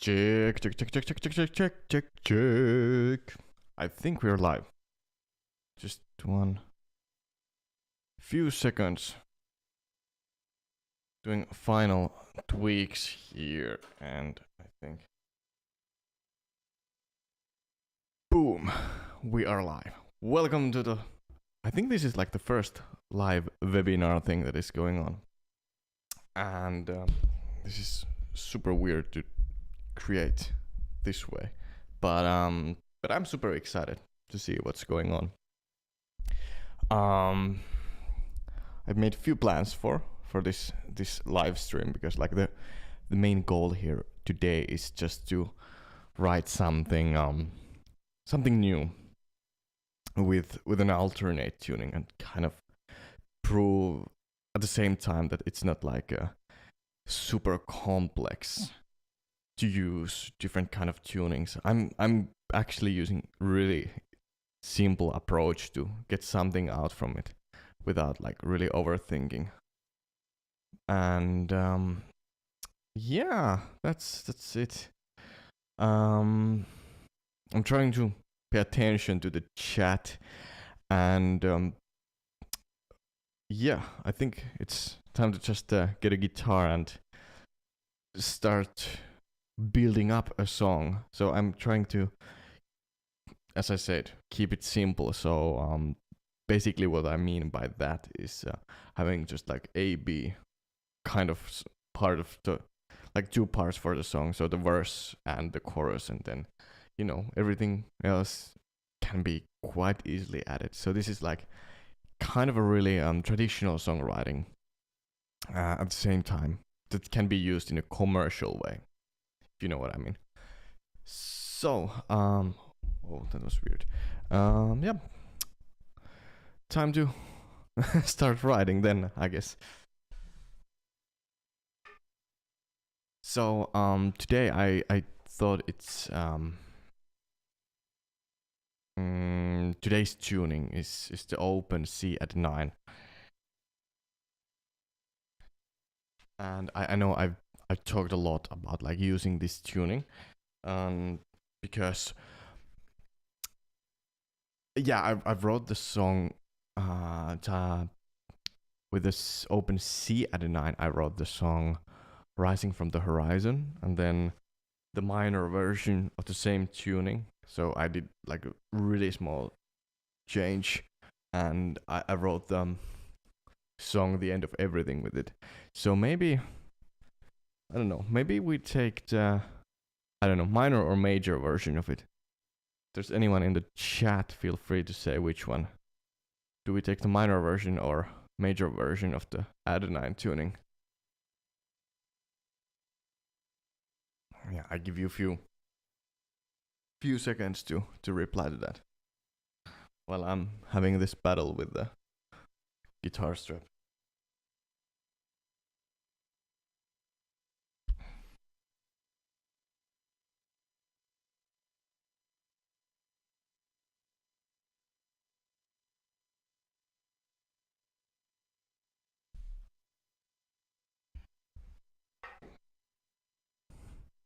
Check, check, check, check, check, check, check, check, check, check. I think we're live. Just one few seconds. Doing final tweaks here, and I think. Boom! We are live. Welcome to the. I think this is like the first live webinar thing that is going on. And this is super weird to create this way, but I'm super excited to see what's going on. I've made a few plans for this live stream, because like the main goal here today is just to write something new with an alternate tuning, and kind of prove at the same time that it's not like a super complex to use different kind of tunings. I'm actually using really simple approach to get something out from it without like really overthinking. And yeah, that's it. I'm trying to pay attention to the chat, and yeah, I think it's time to just get a guitar and start building up a song. So I'm trying to, as I said, keep it simple. So basically what I mean by that is having just like A-B kind of part of the, like two parts for the song. So the verse and the chorus, and then, you know, everything else can be quite easily added. So this is like kind of a really traditional songwriting at the same time that can be used in a commercial way, if you know what I mean. So, oh, that was weird. Yeah, time to start writing then, I guess. So, today I thought it's today's tuning is the open C at 9. And I know I've talked a lot about like using this tuning, because yeah, I've wrote the song with this open C at 9. I wrote the song Rising from the Horizon, and then the minor version of the same tuning. So I did like a really small change, and I wrote the song The End of Everything with it. So maybe, I don't know, maybe we take the, I don't know, minor or major version of it. If there's anyone in the chat, feel free to say which one. Do we take the minor version or major version of the Adenine tuning? Yeah, I give you a few seconds to reply to that while I'm having this battle with the guitar strap.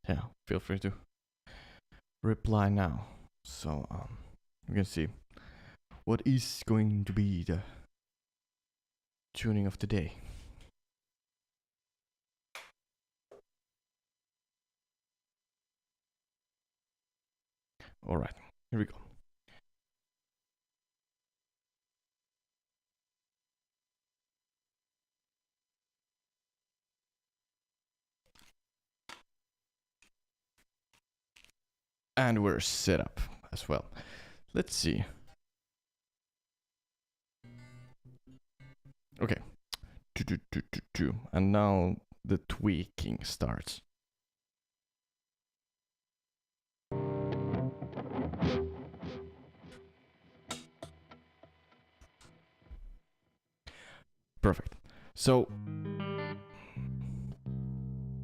Yeah, feel free to reply now, so we can see what is going to be the tuning of the day. All right, here we go. And we're set up as well. Let's see. Okay. And now the tweaking starts. Perfect. So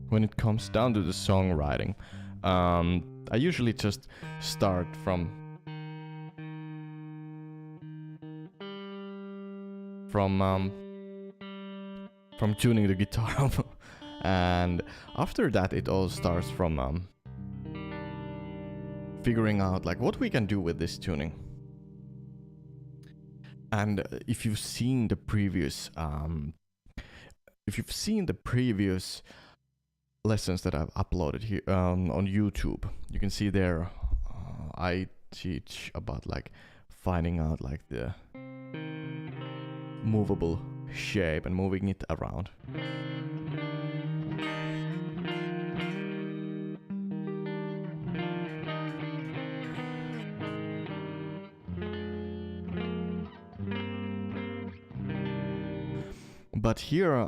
when it comes down to the songwriting, I usually just start from tuning the guitar, and after that it all starts from figuring out like what we can do with this tuning. And if you've seen the previous lessons that I've uploaded here on YouTube, you can see there I teach about like finding out like the movable shape and moving it around. But here,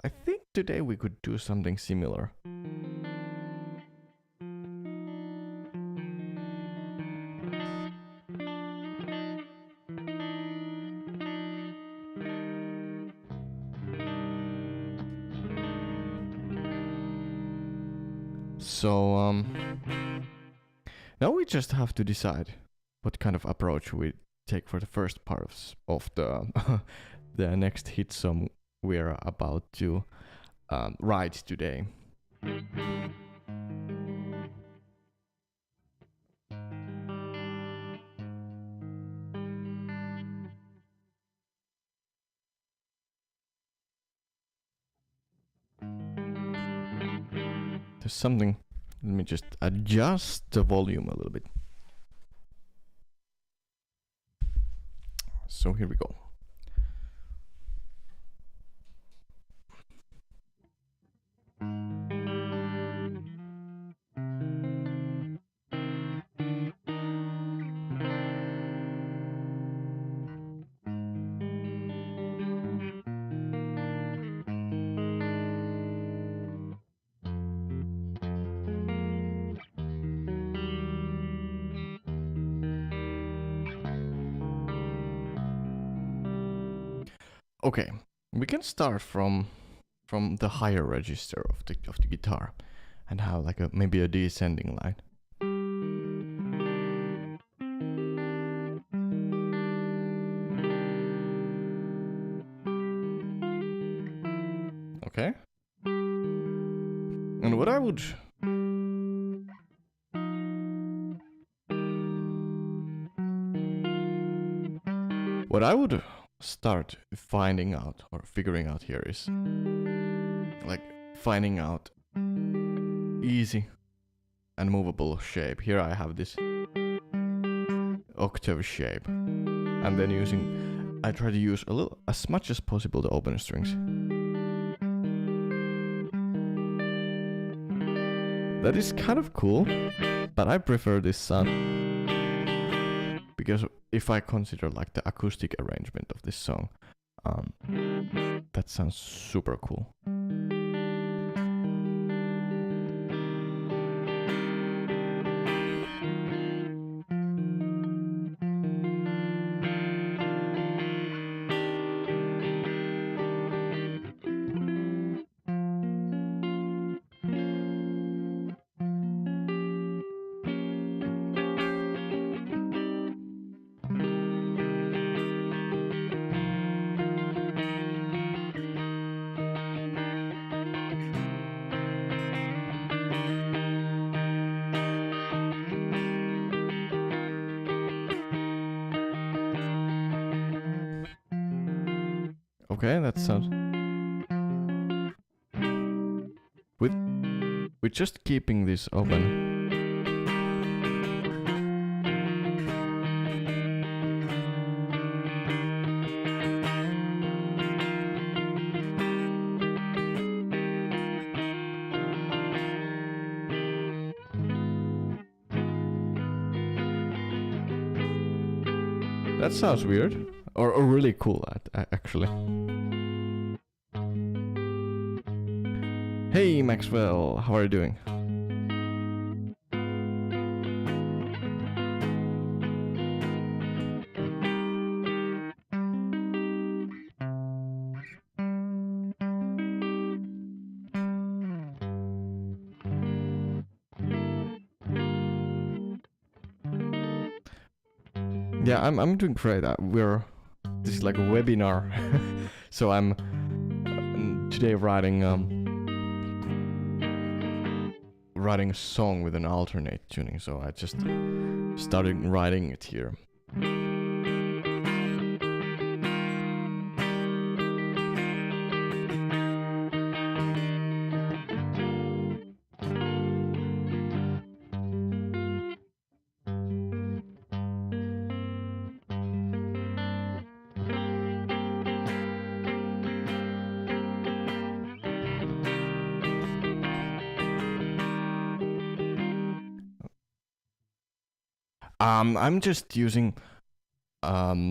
I think today we could do something similar. So, now we just have to decide what kind of approach we take for the first part of the the next hit song we're about to write today. There's something, let me just adjust the volume a little bit. So here we go. Okay, we can start from the higher register of the guitar and have like maybe a descending line. Okay. And what I would start finding out or figuring out here is like finding out easy and movable shape. Here I have this octave shape, and then I try to use as much as possible the open strings. That is kind of cool, but I prefer this sound because if I consider like the acoustic arrangement of this song, that sounds super cool. Okay, that sounds... With just keeping this open. That sounds weird, or really cool actually. Hey Maxwell, how are you doing? Yeah, I'm doing great. This is like a webinar, so I'm writing a song with an alternate tuning, so I just started writing it here. I'm just using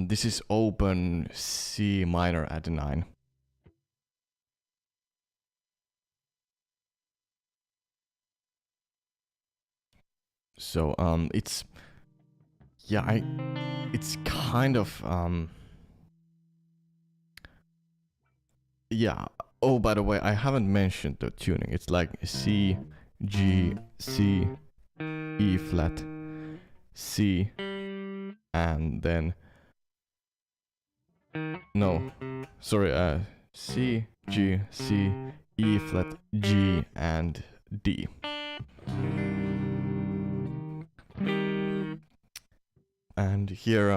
this is open C minor add 9. So it's it's kind of oh, by the way, I haven't mentioned the tuning. It's like C, G, C, E flat, C, and then no, sorry, C, G, C, E flat, G, and D. And here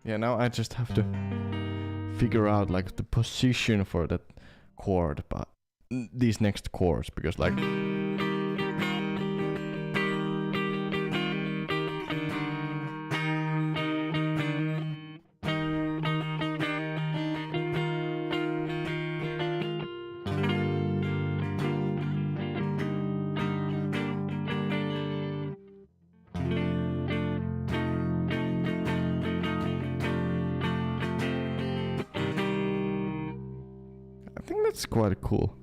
yeah, now I just have to figure out like the position for that chord, but these next chords, because like I think that's quite cool.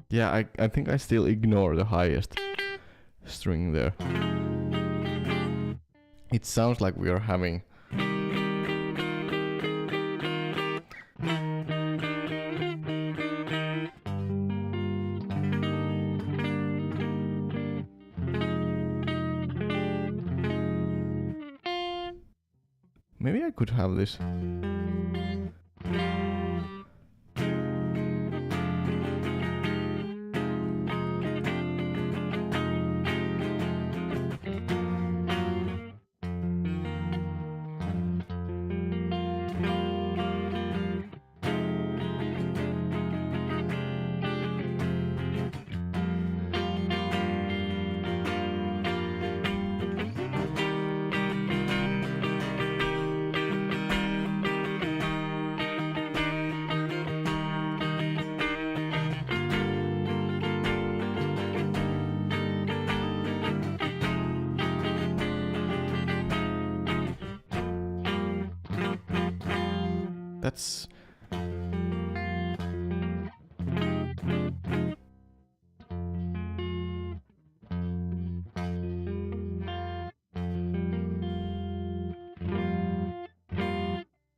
Yeah, I think I still ignore the highest string there. It sounds like we are having maybe I could have this. That's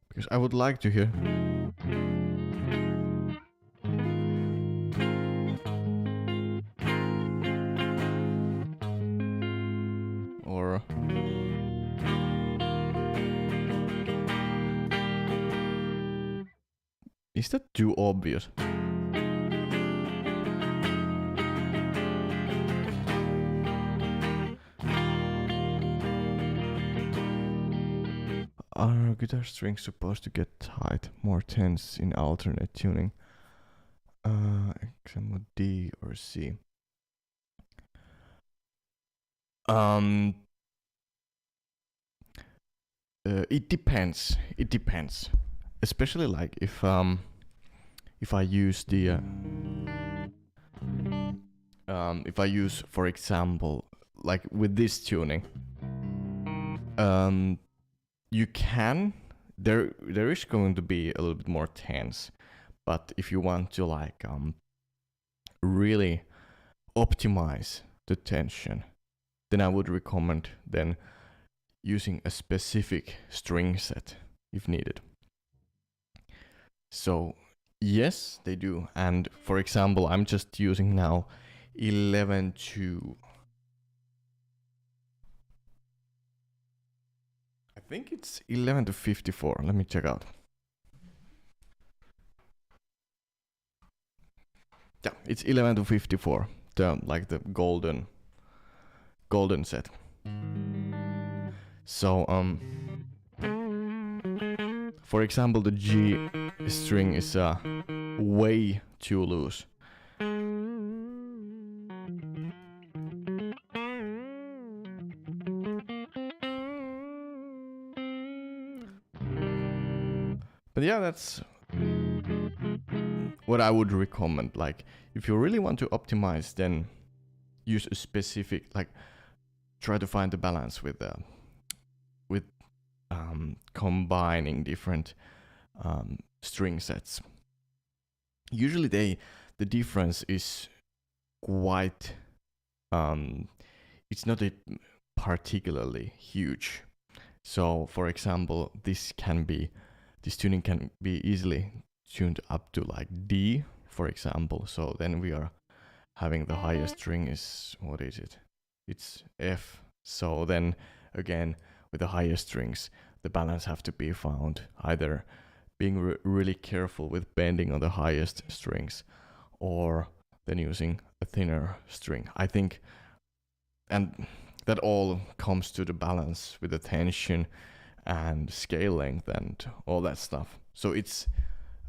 because I would like to hear. Or is that too obvious? guitar strings supposed to get tight, more tense in alternate tuning? Example D or C. It depends. It depends. Especially like if I use the if I use, for example, like with this tuning, you can there is going to be a little bit more tense, but if you want to like really optimize the tension, then I would recommend then using a specific string set if needed. So yes, they do. And for example, I'm just using now 11 to, I think it's 11 to 54. Let me check out. Yeah, it's 11 to 54. The golden set. So for example, the G string is way too loose. But yeah, that's what I would recommend. Like, if you really want to optimize, then use a specific, like, try to find the balance with combining different string sets. Usually the difference is quite it's not particularly huge. So for example, this tuning can be easily tuned up to like D, for example. So then we are having the highest string is, what is it? It's F. So then again, with the highest strings, the balance have to be found, either being really careful with bending on the highest strings, or then using a thinner string. I think, and that all comes to the balance with the tension and scale length and all that stuff. So it's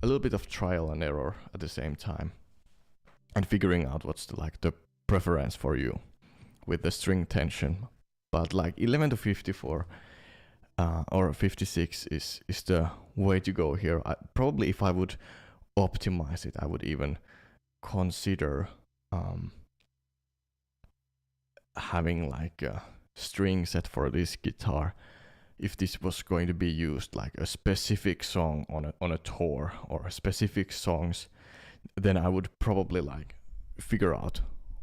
a little bit of trial and error at the same time, and figuring out what's the preference for you with the string tension. But like 11 to 54 or 56 is the way to go here. Probably if I would optimize it, I would even consider having like a string set for this guitar. If this was going to be used like a specific song on a tour or specific songs, then I would probably like figure out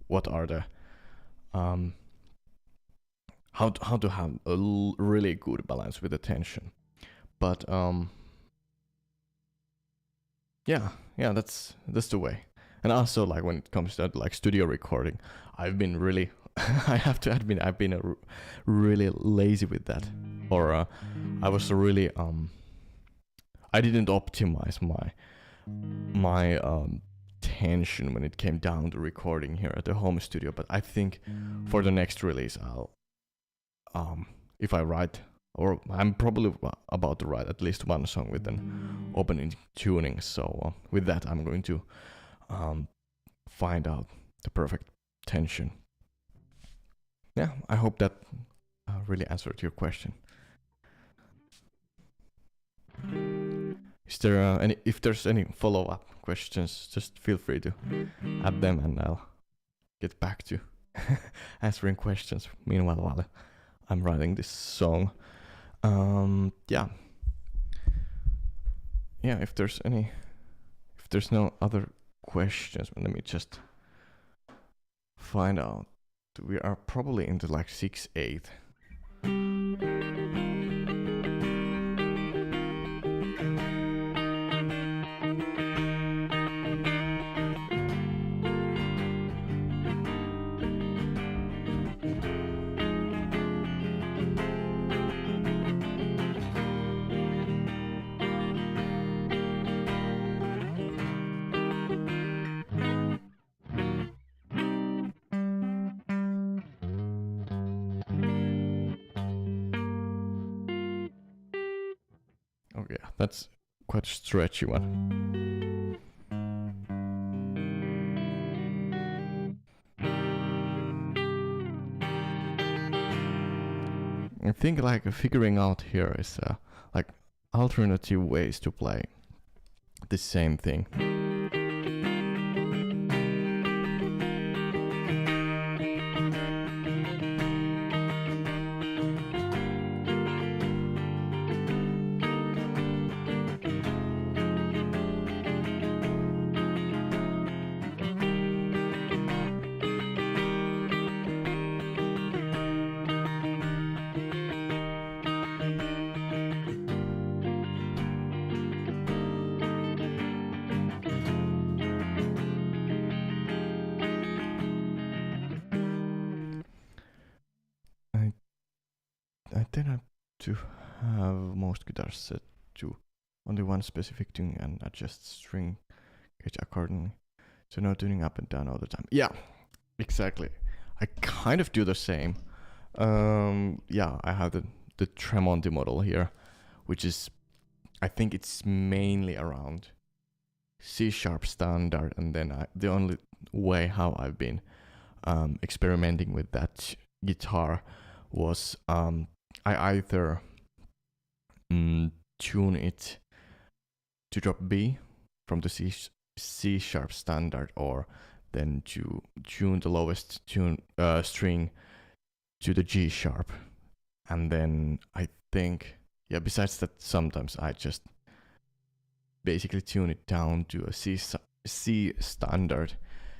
what are the how to have a really good balance with the tension. But yeah, that's the way. And also, like, when it comes to like studio recording, I've been really I have to admit, I've been really lazy with that, or I was really I didn't optimize my tension when it came down to recording here at the home studio. But I think for the next release, I'll if I write, or I'm probably about to write at least one song with an opening tuning. So with that, I'm going to find out the perfect tension. Yeah, I hope that really answered your question. Is there if there's any follow-up questions, just feel free to add them, and I'll get back to answering questions. Meanwhile, while I'm writing this song, yeah. If there's no other questions, let me just find out. We are probably into like 6/8. that's quite a stretchy one. I think like figuring out here is like alternative ways to play the same thing. I tend to have most guitars set to only one specific tune and adjust string gauge accordingly. So no tuning up and down all the time. Yeah, exactly. I kind of do the same. Yeah, I have the Tremonti model here, which is, I think it's mainly around C sharp standard, and then the only way how I've been experimenting with that guitar was I either tune it to drop B from the C sharp standard, or then to tune the lowest string to the G sharp. And then I think, yeah, besides that, sometimes I just basically tune it down to a C standard.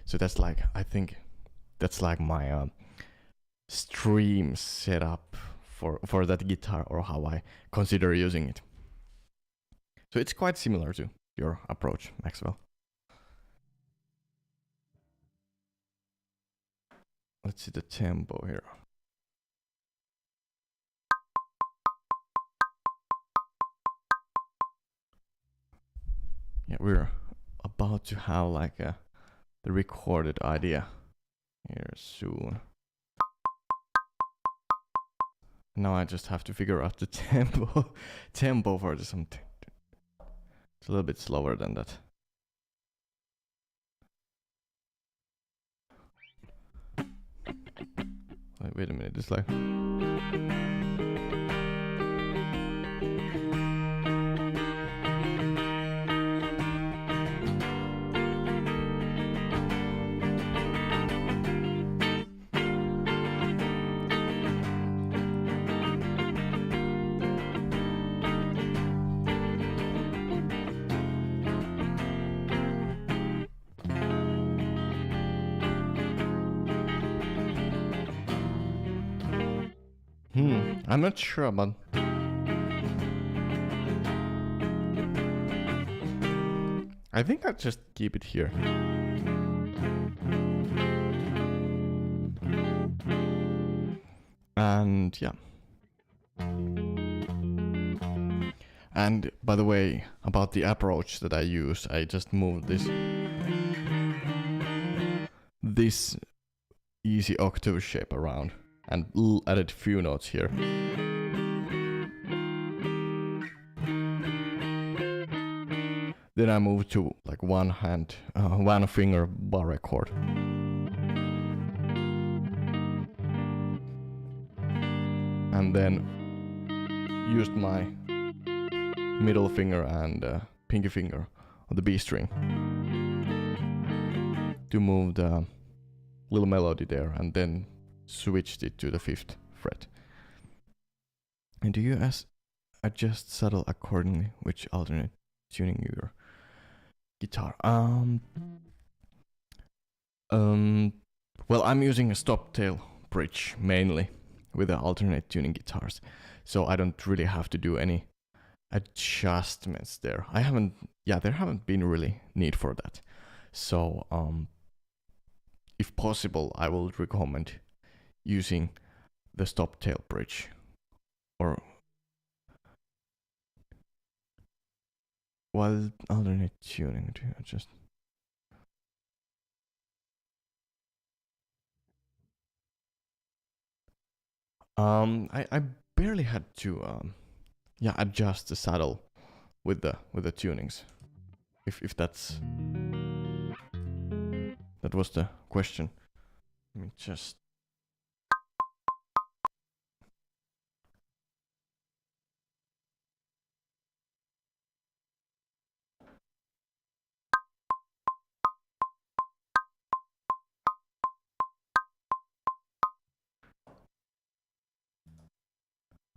So that's like, I think that's like my stream setup for that guitar, or how I consider using it. So it's quite similar to your approach, Maxwell. Let's see the tempo here. Yeah, we're about to have like the recorded idea here soon. Now I just have to figure out the tempo for this. It's a little bit slower than that. Wait a minute, it's like... I'm not sure, but I think I'll just keep it here. And yeah. And by the way, about the approach that I use, I just moved this easy octave shape around and added few notes here. Then I moved to like one finger bar chord. And then used my middle finger and pinky finger on the B string to move the little melody there, and then switched it to the 5th fret. And do you adjust subtle accordingly, which alternate tuning your guitar? Well, I'm using a stop tail bridge mainly with the alternate tuning guitars, so I don't really have to do any adjustments there. There haven't been really need for that. So if possible, I will recommend using the stop tail bridge, or while alternate tuning to adjust. I barely had to adjust the saddle with the tunings. If that was the question. Let me just.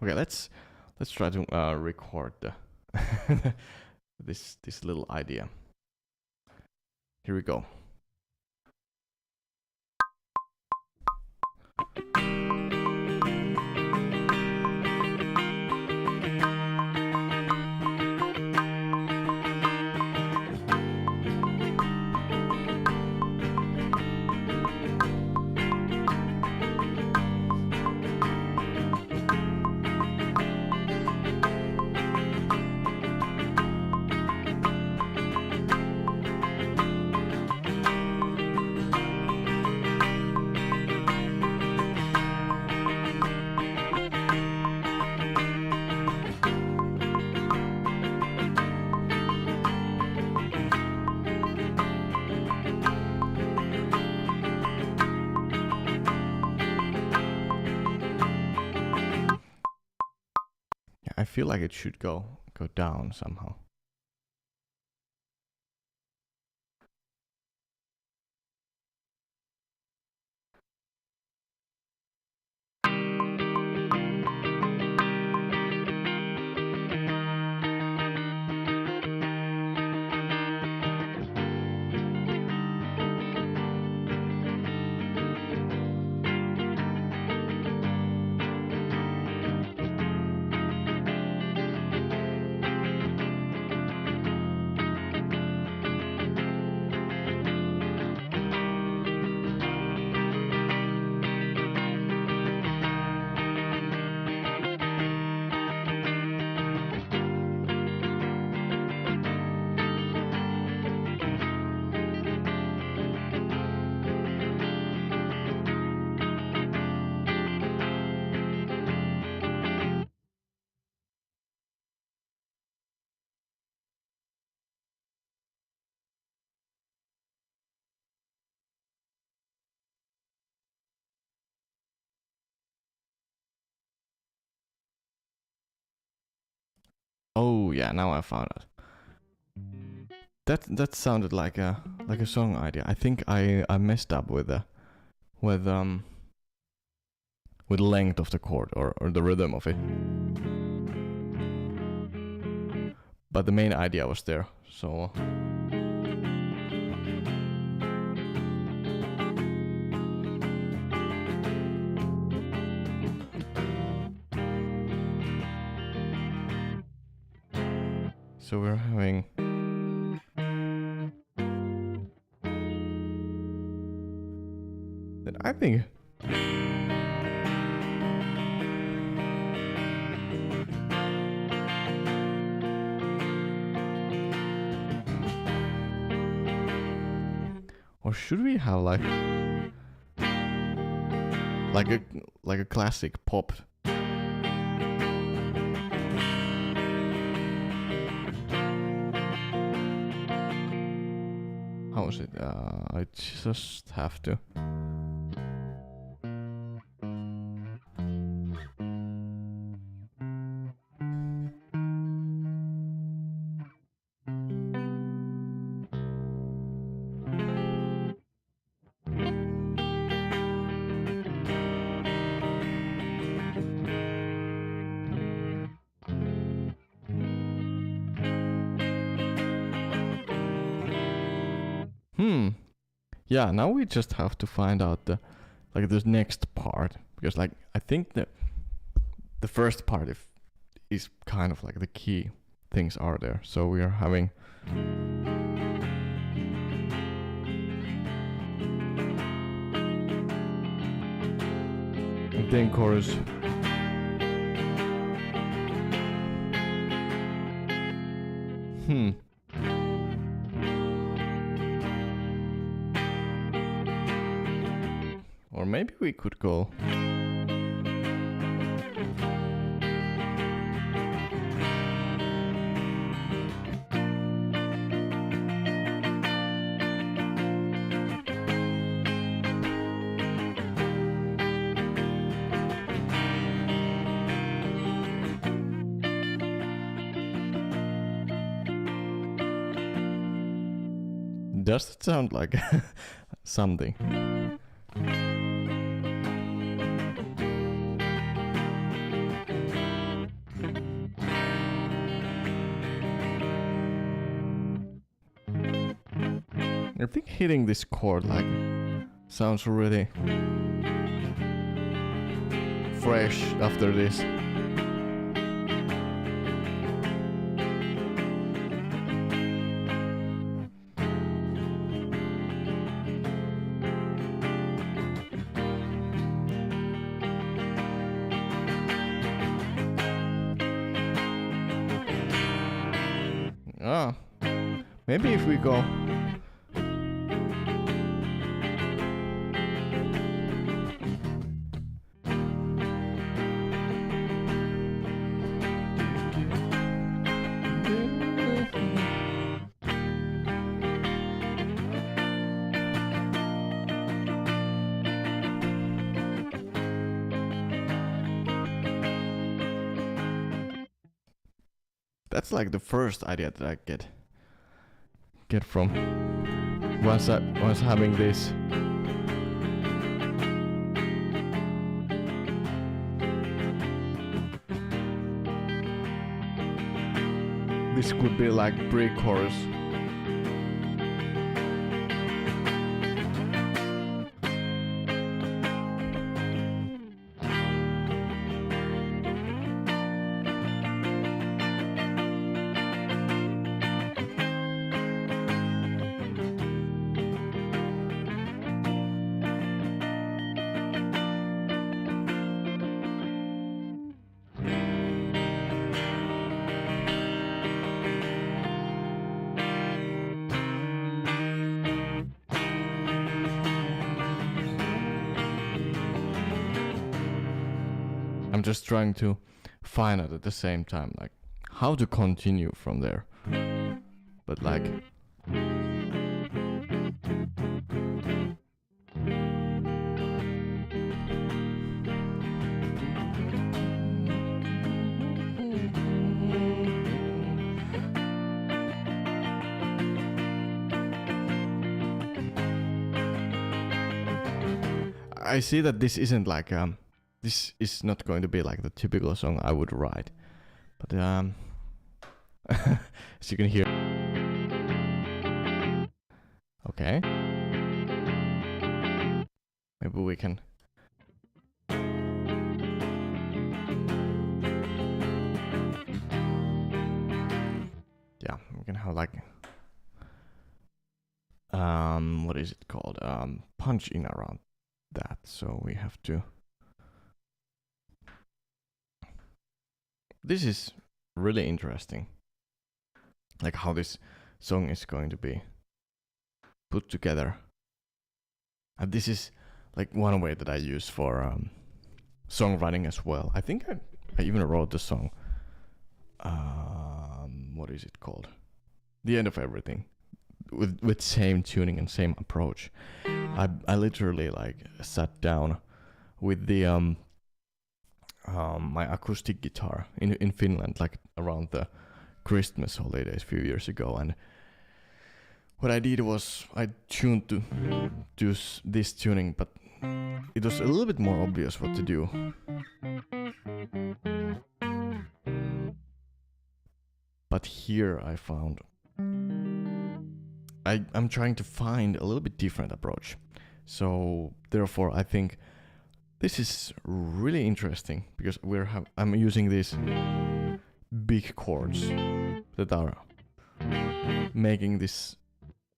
Okay, let's try to record the this little idea. Here we go. I feel like it should go down somehow. Oh yeah, now I found it. That sounded like a song idea. I think I messed up with the length of the chord or the rhythm of it. But the main idea was there, so. So we're having. Then I think. Or should we have like a classic pop? How is it? I just have to. Yeah, now we just have to find out the next part, because like I think that the first part is kind of like the key things are there. So we are having and then chorus. Or maybe we could go. Does it sound like something? I think hitting this chord like sounds really fresh after this. Ah, maybe if we go. That's like the first idea that I get from once having this. This could be like pre-chorus. I'm just trying to find out at the same time, like, how to continue from there. But like, I see that this isn't like this is not going to be like the typical song I would write, but as you can hear. Okay, maybe we can. Yeah, we can have like what is it called? Punch in around that. So we have to. This is really interesting, like how this song is going to be put together. And this is like one way that I use for songwriting as well. I think I even wrote the song. What is it called? The End of Everything, with same tuning and same approach. I literally like sat down with the my acoustic guitar in Finland, like around the Christmas holidays a few years ago, and what I did was I tuned to do this tuning, but it was a little bit more obvious what to do. But here I found I'm trying to find a little bit different approach. So therefore I think this is really interesting because I'm using these big chords that are making this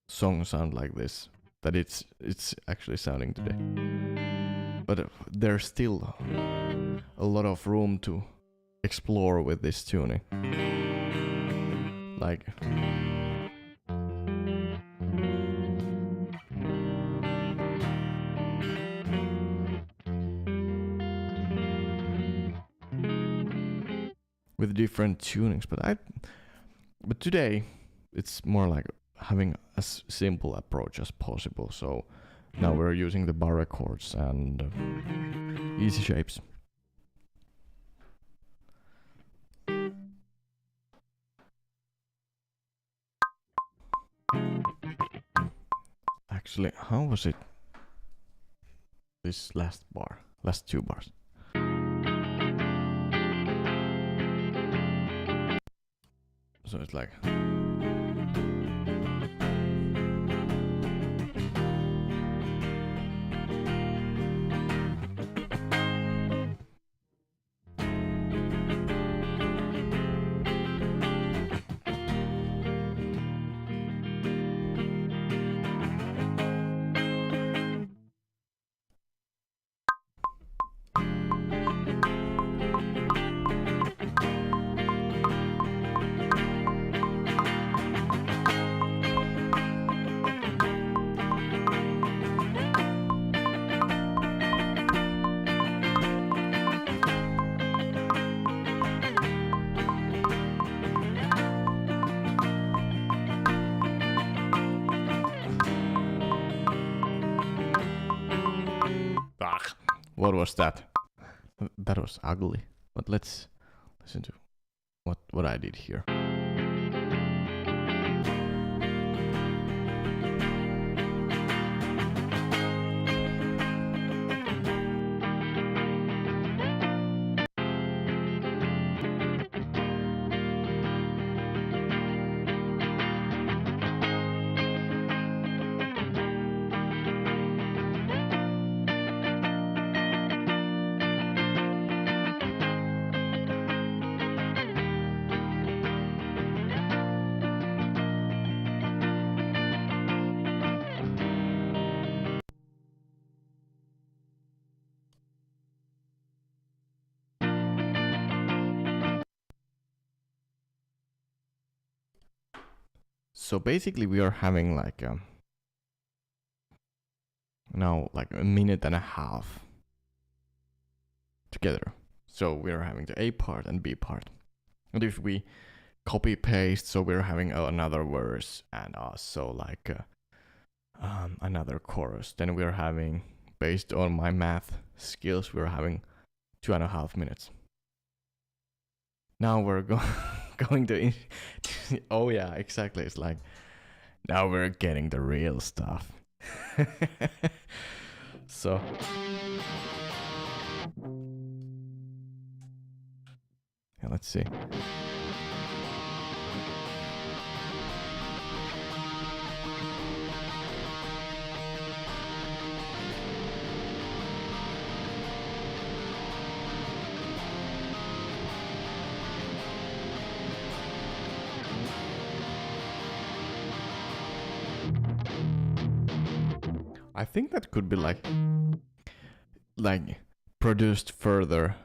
song sound like this, that it's actually sounding today. But there's still a lot of room to explore with this tuning. Like with different tunings, but today it's more like having as simple approach as possible. So now we're using the bar chords and easy shapes. Actually, how was it? This last two bars. So it's like. What was that? That was ugly. But let's listen to what I did here. So basically we are having like now like a minute and a half together. So we're having the A part and B part. And if we copy paste, so we're having another verse and also like another chorus. Then we're having, based on my math skills, we're having 2.5 minutes. Now we're going to oh yeah, exactly. It's like now we're getting the real stuff. So yeah, let's see. I think that could be like produced further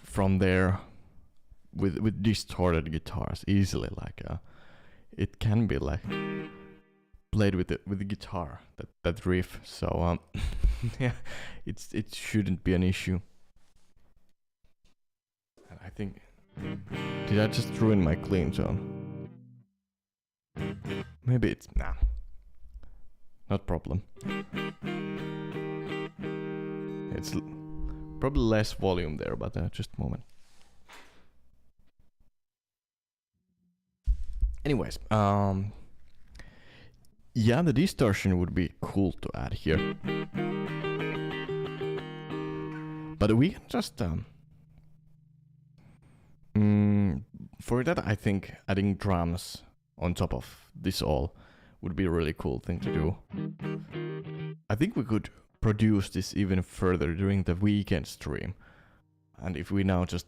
from there with distorted guitars easily. Like it can be like played with the guitar, that riff. So yeah, it shouldn't be an issue. And I think, did I just ruin my clean tone? Maybe it's not problem. It's probably less volume there, but just a moment. Anyways, yeah, the distortion would be cool to add here. But we can just for that, I think adding drums on top of this all would be a really cool thing to do. I think we could produce this even further during the weekend stream. And if we now just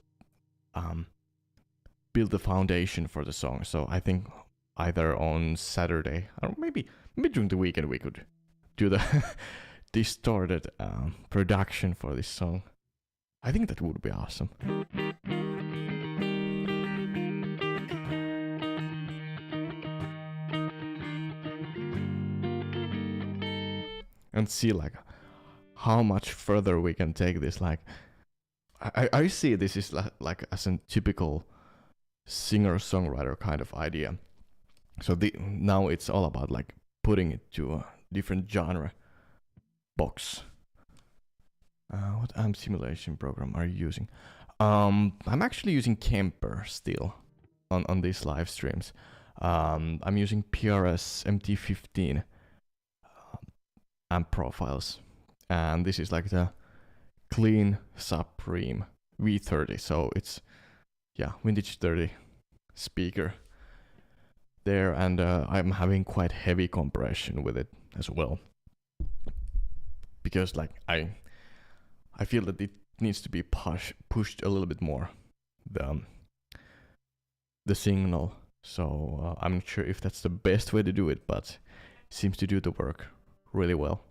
build the foundation for the song. So I think either on Saturday or maybe during the weekend we could do the distorted production for this song. I think that would be awesome. And see like how much further we can take this. Like I see this is like as a typical singer-songwriter kind of idea. So now it's all about like putting it to a different genre box. What amp simulation program are you using? I'm actually using Kemper still on these live streams. I'm using PRS MT15 amp profiles, and this is like the clean Supreme V30, so it's vintage 30 speaker there, and I'm having quite heavy compression with it as well, because like I feel that it needs to be pushed a little bit more, the signal. So I'm not sure if that's the best way to do it, but it seems to do the work really well.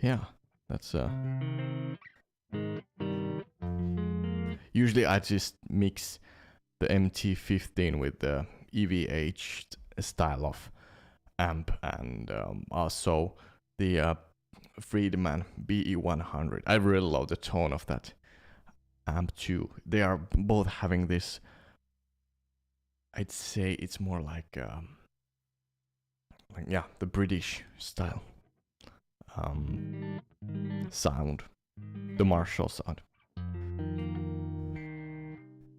Yeah, that's usually I just mix the MT15 with the EVH style of amp, and also the Friedman BE100. I really love the tone of that amp too. They are both having this, I'd say it's more like the British style sound, the Marshall sound.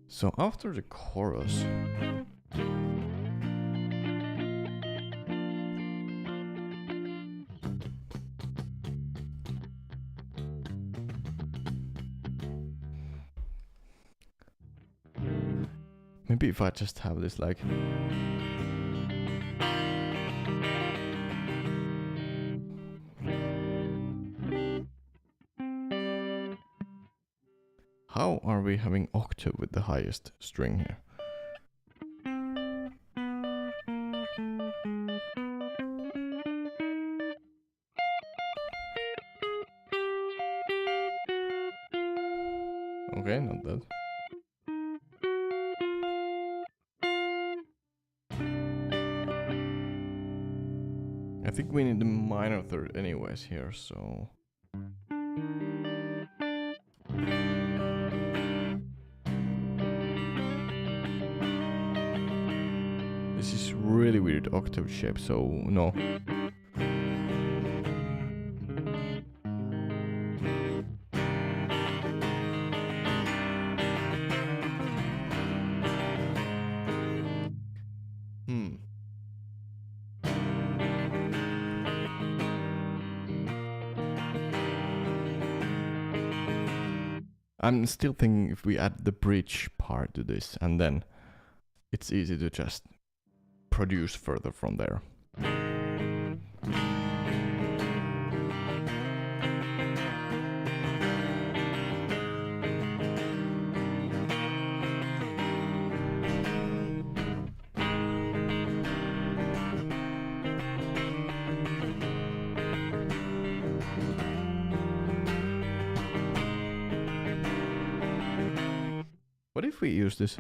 So after the chorus, maybe if I just have this like, how are we having octave with the highest string here? Okay, not that. I think we need the minor third anyways here, so... This is really weird octave shape, so no. I'm still thinking if we add the bridge part to this, and then it's easy to just produce further from there. What if we use this?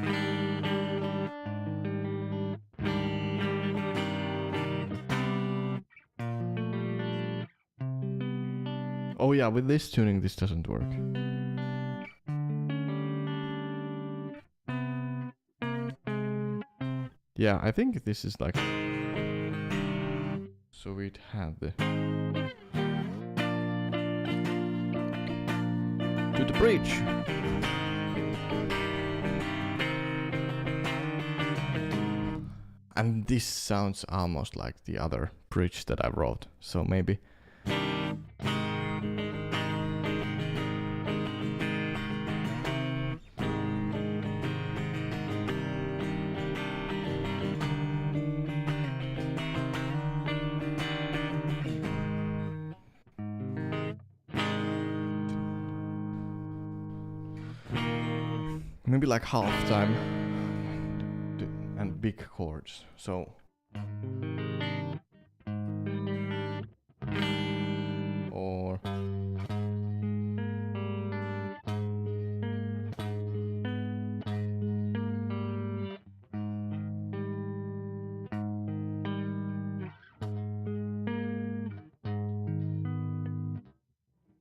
Oh yeah, with this tuning this doesn't work. Yeah, I think this is like... So we'd have the... To the bridge! And this sounds almost like the other bridge that I wrote, so maybe... Maybe like half time and big chords, so... Or...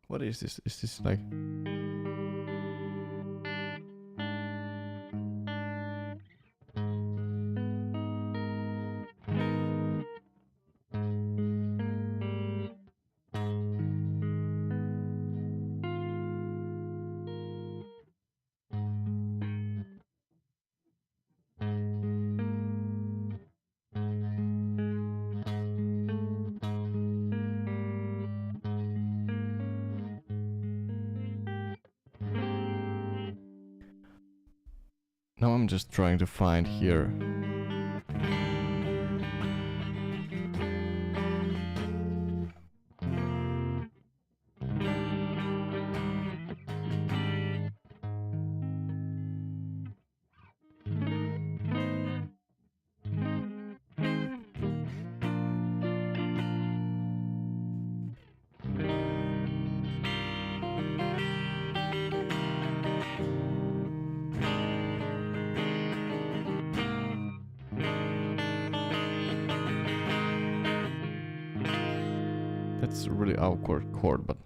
What is this? Is this like... Now I'm just trying to find here. That's a really awkward chord, but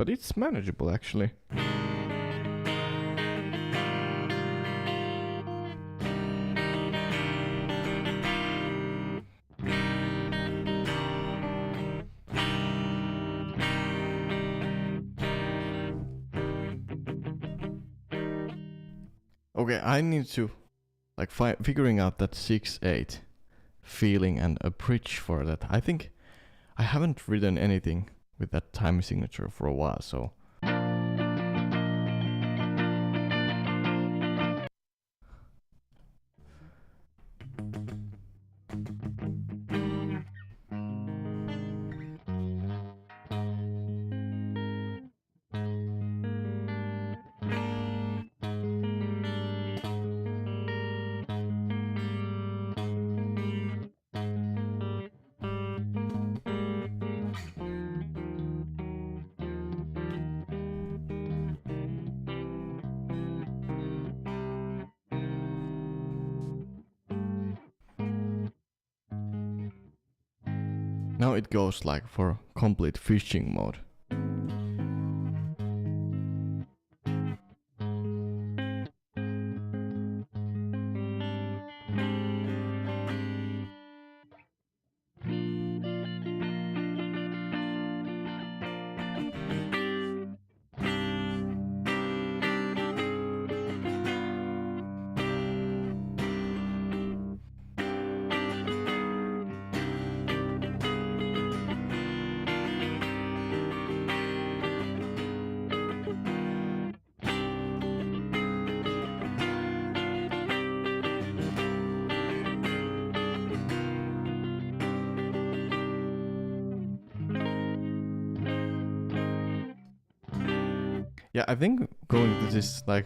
it's manageable actually. Okay, I need to like figuring out that 6/8 feeling and a bridge for that. I think I haven't written anything with that time signature for a while, so now it goes like for complete fishing mode. Yeah, I think going to this like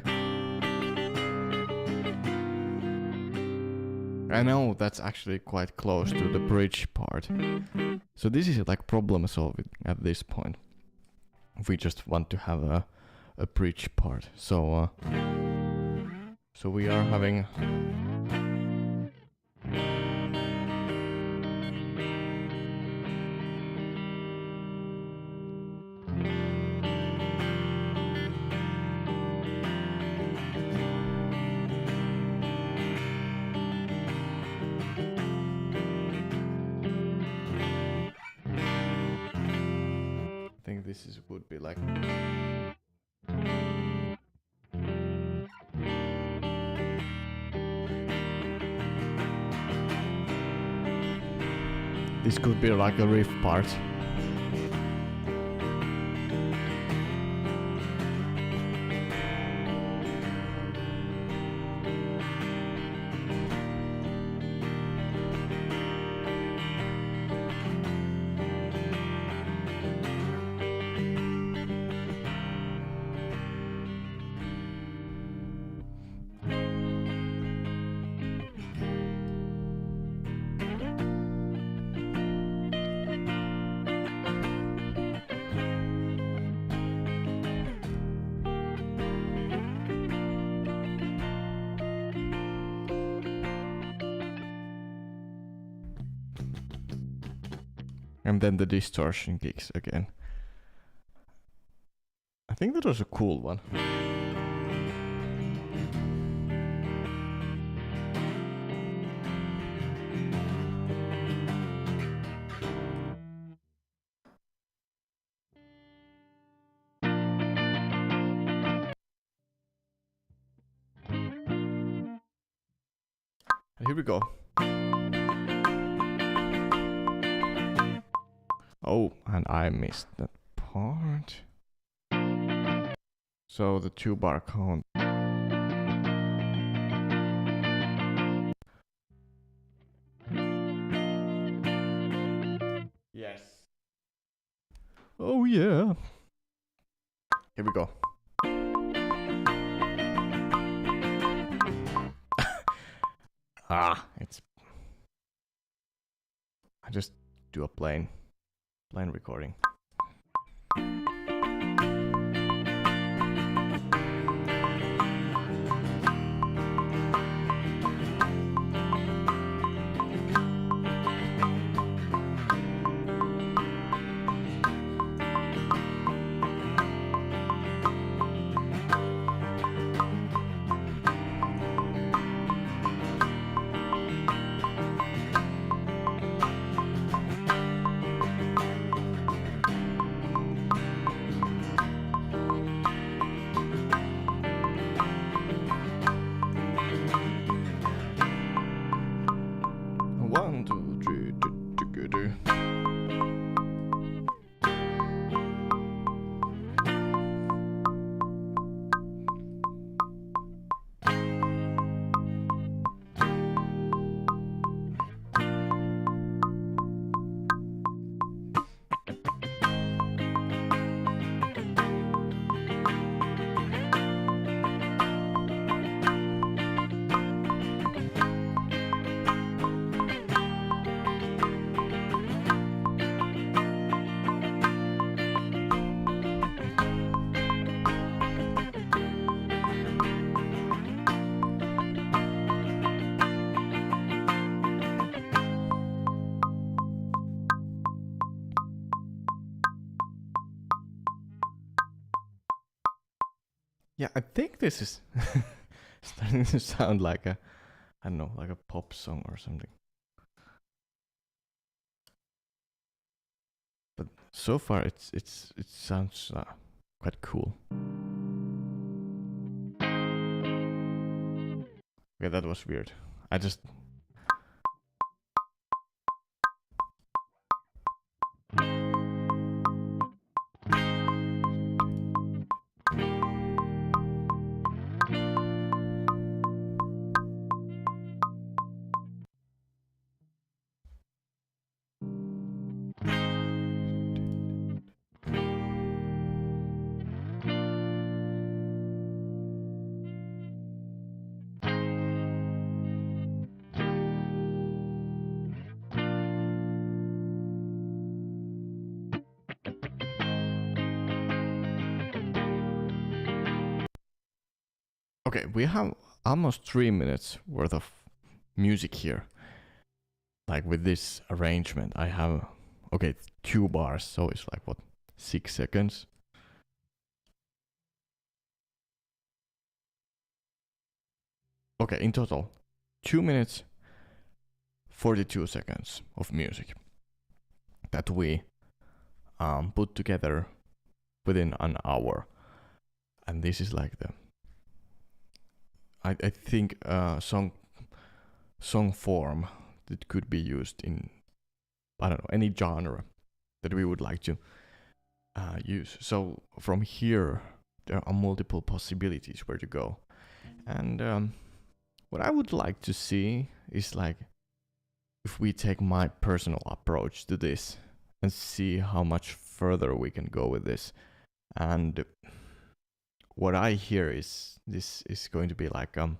I know that's actually quite close to the bridge part. So this is like problem solving at this point. If we just want to have a bridge part. So we are having I think this is would be like this could be like a riff part. And then the distortion kicks again. I think that was a cool one. Here we go. Oh, and I missed that part. So the 2-bar count. Yes. Oh yeah. Here we go. It's. I just do a plain recording. One, two, three, do. Yeah, I think this is starting to sound like a, I don't know, like a pop song or something. But so far, it sounds quite cool. Okay, that was weird. I just. Okay, we have almost 3 minutes worth of music here. Like with this arrangement, I have, okay, 2 bars, so it's like what, 6 seconds? Okay, in total, 2 minutes, 42 seconds of music that we put together within an hour. And this is like the, I think song form that could be used in, I don't know, any genre that we would like to use. So from here, there are multiple possibilities where to go. And what I would like to see is like, if we take my personal approach to this and see how much further we can go with this. And what I hear is this is going to be like do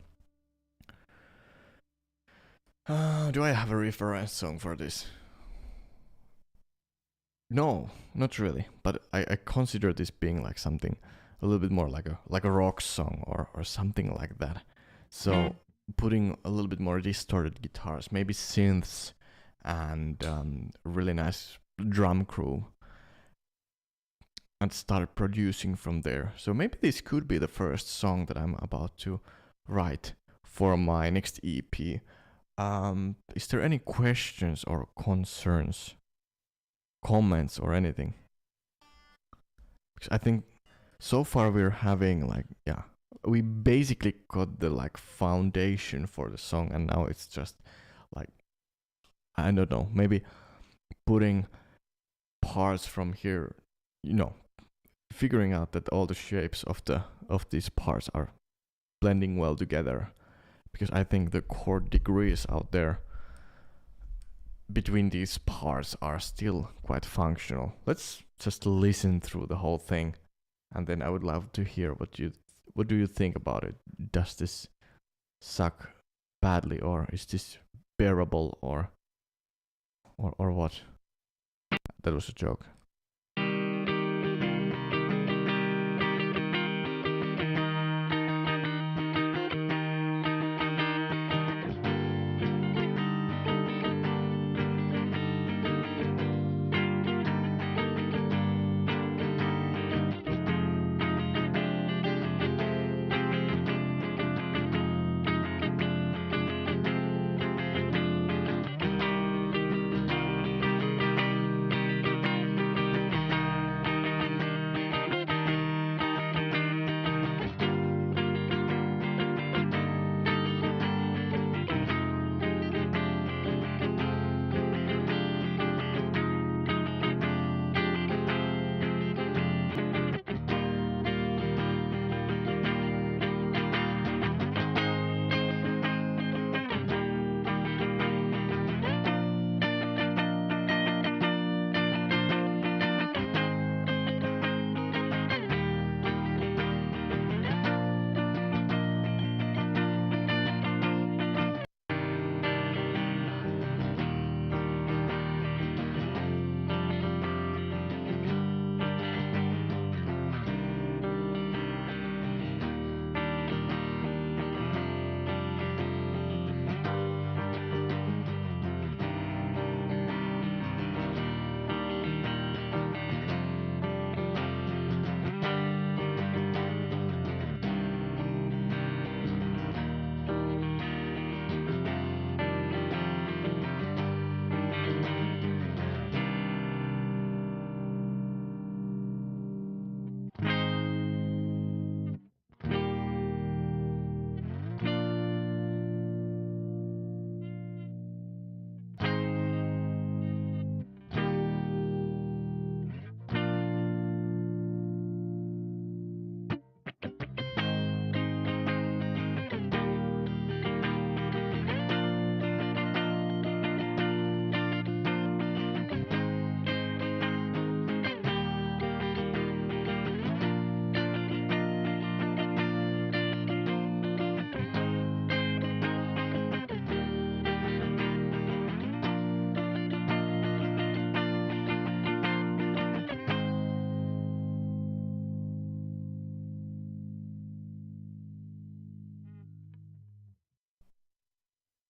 I have a reference song for this? No, not really. But I consider this being like something a little bit more like a rock song or something like that. So putting a little bit more distorted guitars, maybe synths, and really nice drum crew, and start producing from there. So maybe this could be the first song that I'm about to write for my next EP. Is there any questions or concerns, comments or anything? Because I think so far we're having like, yeah, we basically got the like foundation for the song, and now it's just like, I don't know, maybe putting parts from here, you know, figuring out that all the shapes of these parts are blending well together, because I think the chord degrees out there between these parts are still quite functional. Let's just listen through the whole thing, and then I would love to hear what do you think about it. Does this suck badly, or is this bearable, or what? That was a joke.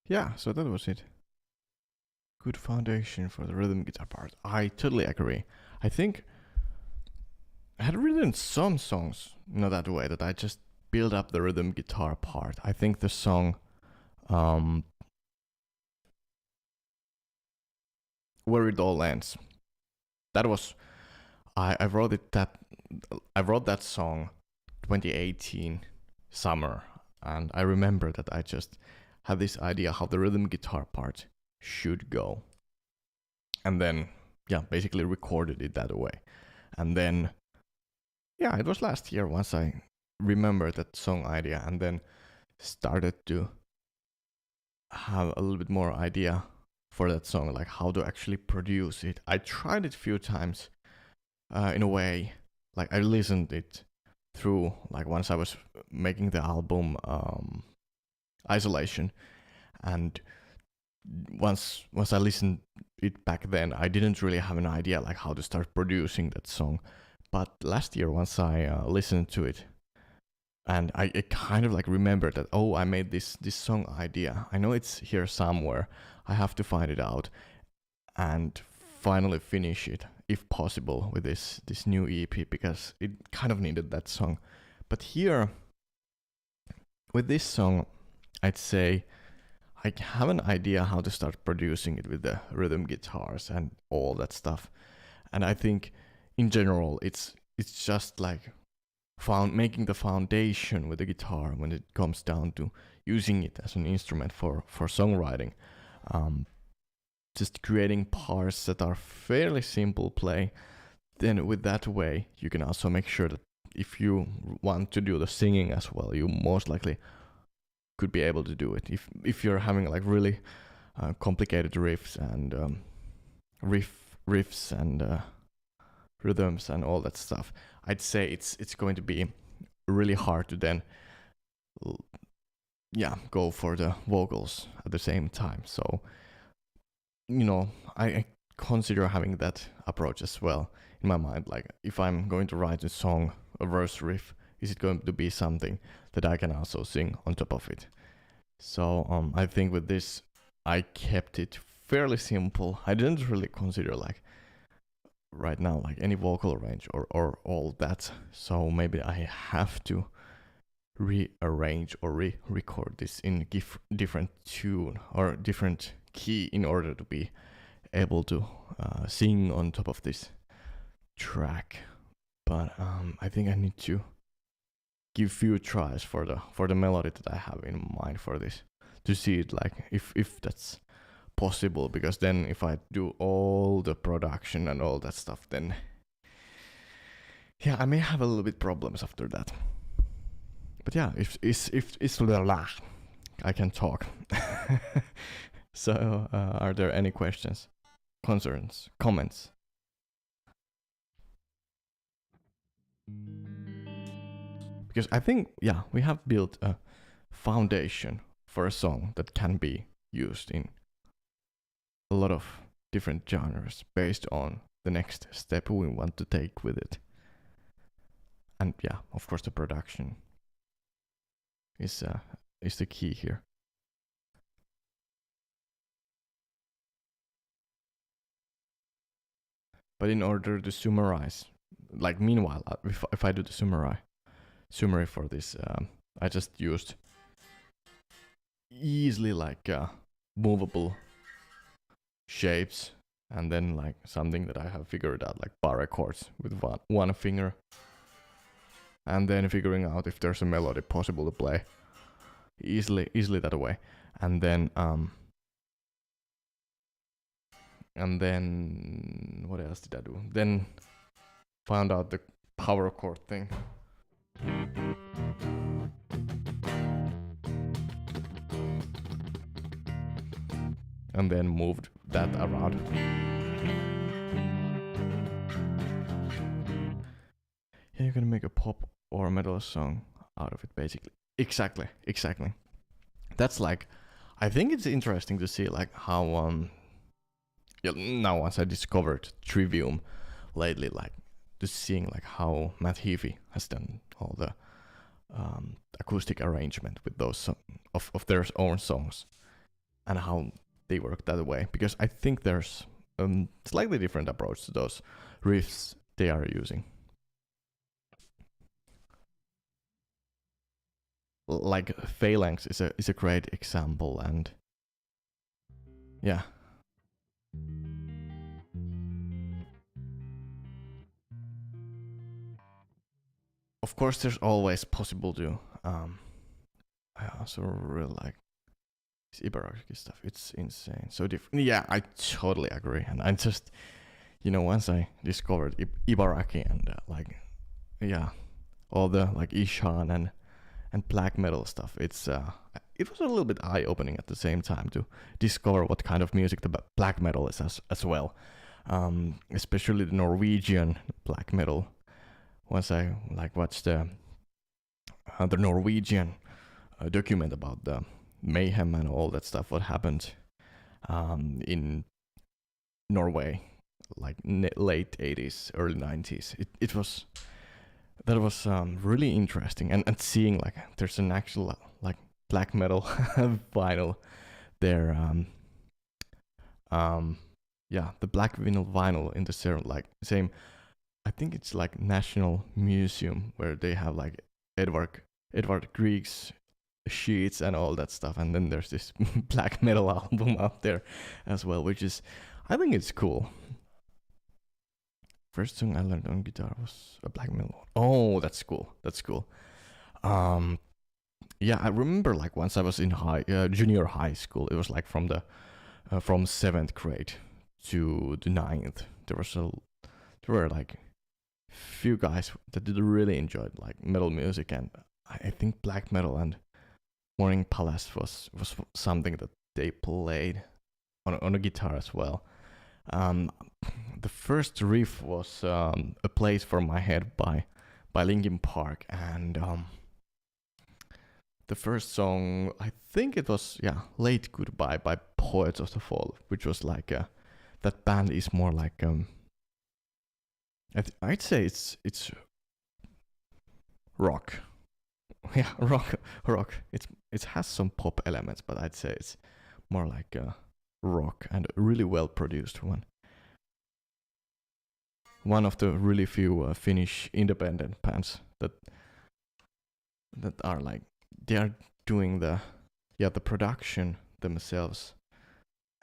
Yeah, so that was it. Good foundation for the rhythm guitar part. I totally agree. I think I had written some songs, that way, that I just build up the rhythm guitar part. I think the song Where It All Ends. That was I wrote that song 2018 summer, and I remember that I just had this idea how the rhythm guitar part should go. And then basically recorded it that way. And then it was last year once I remembered that song idea, and then started to have a little bit more idea for that song, like how to actually produce it. I tried it a few times in a way, like I listened it through, like once I was making the album Isolation, and once I listened it back then, I didn't really have an idea like how to start producing that song. But last year, once I listened to it, and I kind of like remembered that, I made this song idea. I know it's here somewhere. I have to find it out and finally finish it, if possible, with this new EP, because it kind of needed that song. But here, with this song, I'd say I have an idea how to start producing it with the rhythm guitars and all that stuff. And I think in general it's just like making the foundation with the guitar when it comes down to using it as an instrument for songwriting. Just creating parts that are fairly simple play, then with that way you can also make sure that if you want to do the singing as well, you most likely could be able to do it. If you're having like really complicated riffs and riffs and rhythms and all that stuff, I'd say it's going to be really hard to then go for the vocals at the same time. So I consider having that approach as well in my mind. Like, if I'm going to write a song, a verse riff, is it going to be something that I can also sing on top of it? So I think with this I kept it fairly simple. I didn't really consider like right now like any vocal range or all that. So maybe I have to rearrange or re-record this in different tune or different key in order to be able to sing on top of this track. But I think I need to give few tries for the melody that I have in mind for this, to see it like if that's possible, because then if I do all the production and all that stuff, then I may have a little bit problems after that. But yeah, if I can talk. So are there any questions, concerns, comments? Because I think we have built a foundation for a song that can be used in a lot of different genres based on the next step we want to take with it. And of course the production is the key here. But in order to summarize, like meanwhile, if I do the summary for this, I just used easily like movable shapes, and then like something that I have figured out, like bar chords with one finger, and then figuring out if there's a melody possible to play easily that way, and then what else did I do? Then found out the power chord thing. And then moved that around. You're gonna make a pop or metal song out of it, basically. Exactly. That's like, I think it's interesting to see like how now once I discovered Trivium lately, like just seeing like how Matt Heafy has done all the acoustic arrangement with those of their own songs, and how they work that way, because I think there's slightly different approach to those riffs they are using. Like Phalanx is a great example, and of course there's always possible to I also really like Ibaraki stuff. It's insane, so different. Yeah, I totally agree. And I just, once I discovered Ibaraki and all the like Ishan and black metal stuff, it was a little bit eye-opening at the same time to discover what kind of music the black metal is as well, especially the Norwegian black metal. Once I like watched the Norwegian document about the mayhem and all that stuff, what happened in Norway, like late 80s, early 90s. That was really interesting, and seeing like there's an actual like black metal vinyl there. The black vinyl in the same. I think it's like National Museum, where they have like Edvard Grieg's sheets and all that stuff, and then there's this black metal album out there as well, which is, I think it's cool. First song I learned on guitar was a black metal. Oh, that's cool. I remember like once I was in junior high school, it was like from 7th grade to the 9th, there were like few guys that did really enjoyed like metal music, and I think black metal and Morning Palace was something that they played on a guitar as well. Um, the first riff was "A Place for My Head" by Linkin Park, and the first song, I think it was "Late Goodbye" by Poets of the Fall, which was like that band is more like I'd say it's rock. Yeah, rock. It has some pop elements, but I'd say it's more like rock, and a really well produced one. One of the really few Finnish independent bands that are like they are doing the production themselves,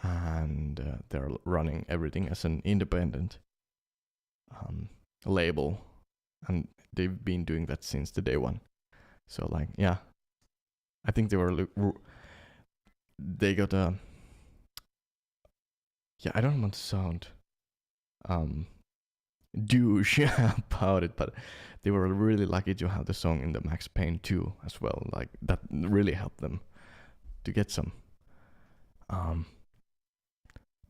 and they're running everything as an independent label, and they've been doing that since the day one. So like I think they got a I don't want to sound douche about it, but they were really lucky to have the song in the Max Payne 2 as well. Like that really helped them to get some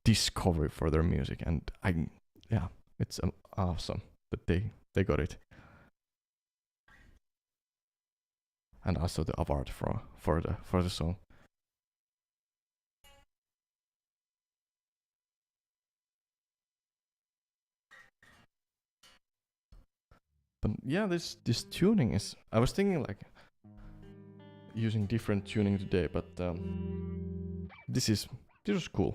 discovery for their music, and it's awesome that they got it. And also the award for the song. But yeah, this tuning is. I was thinking like using different tuning today, but this was cool.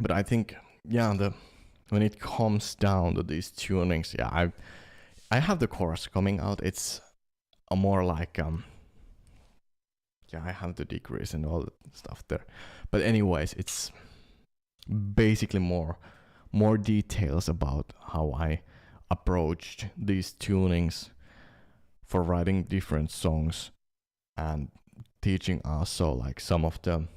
But I think when it comes down to these tunings, I have the chorus coming out. It's a more like I have the degrees and all that stuff there. But anyways, it's basically more details about how I approached these tunings for writing different songs, and teaching also like some of the,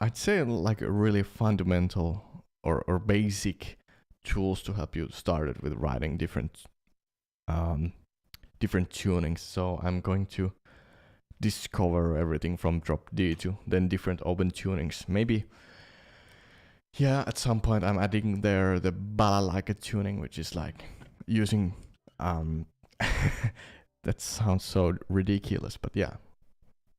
I'd say like a really fundamental or basic tools to help you started with writing different tunings. So I'm going to discover everything from drop D to then different open tunings. Maybe at some point I'm adding there the balalaika tuning, which is like using that sounds so ridiculous, but the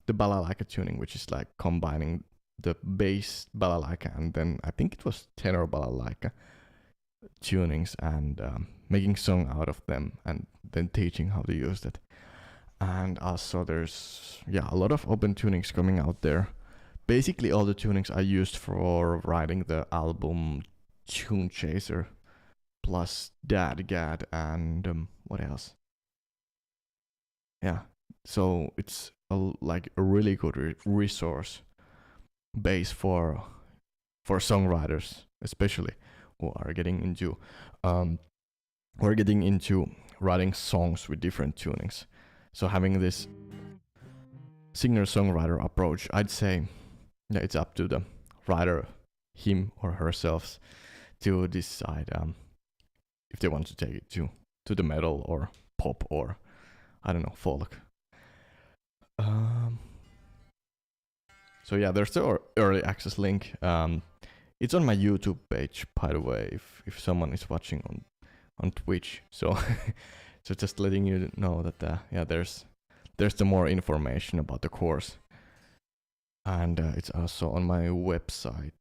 balalaika tuning, which is like combining the bass balalaika and then I think it was tenor balalaika tunings, and making song out of them, and then teaching how to use it. And also there's a lot of open tunings coming out there. Basically all the tunings I used for writing the album Tune Chaser, plus Dadgad, and what else? So it's like a really good resource base for songwriters, especially who are getting into writing songs with different tunings. So having this singer-songwriter approach, I'd say it's up to the writer, him or herself, to decide if they want to take it to the metal or pop or I don't know, folk. So there's the early access link. It's on my YouTube page, by the way, if someone is watching on Twitch. So so just letting you know that there's the more information about the course, and it's also on my website,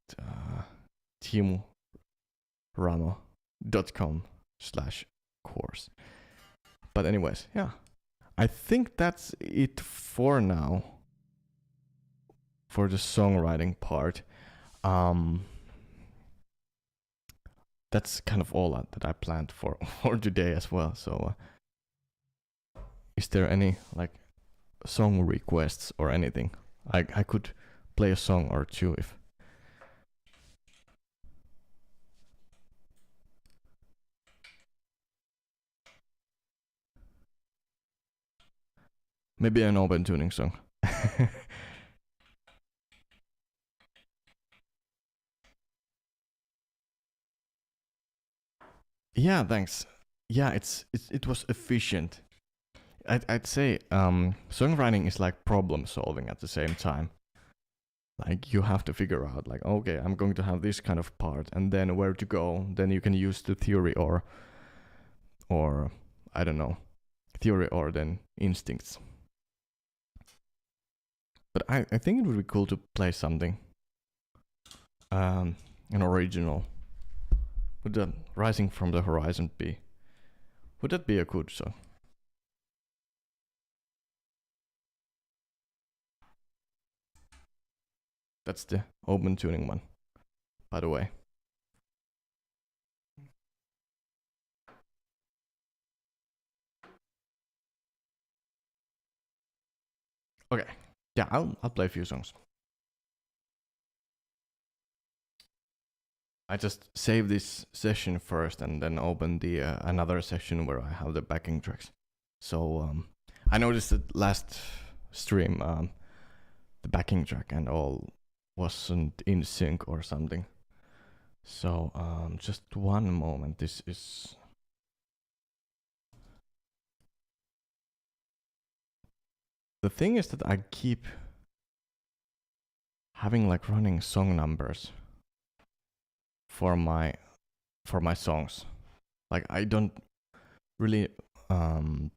teemurämö.com/course. But anyways, I think that's it for now for the songwriting part. That's kind of all that I planned for today as well. So is there any like song requests or anything? I could play a song or two if Maybe an open tuning song. Yeah, thanks. Yeah, it was efficient. I'd say songwriting is like problem solving at the same time. Like you have to figure out like, okay, I'm going to have this kind of part, and then where to go. Then you can use the theory or I don't know, theory or then instincts. But I think it would be cool to play something, an original. Would the Rising from the Horizon be? Would that be a good song? That's the open tuning one, by the way. Okay. Yeah, I'll play a few songs. I just save this session first and then open the another session where I have the backing tracks. So I noticed that last stream the backing track and all wasn't in sync or something. So just one moment. This is the thing is that I keep having like running song numbers for my songs. Like I don't really I'm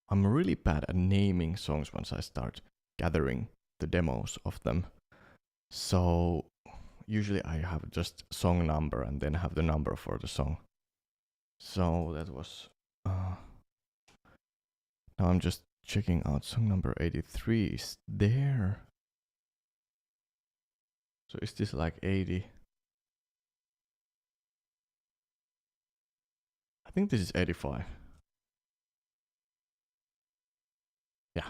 really bad at naming songs once I start gathering the demos of them. So usually I have just song number and then have the number for the song. So that was now I'm just checking out song number 83 is there. So is this like 80? I think this is 85. Yeah.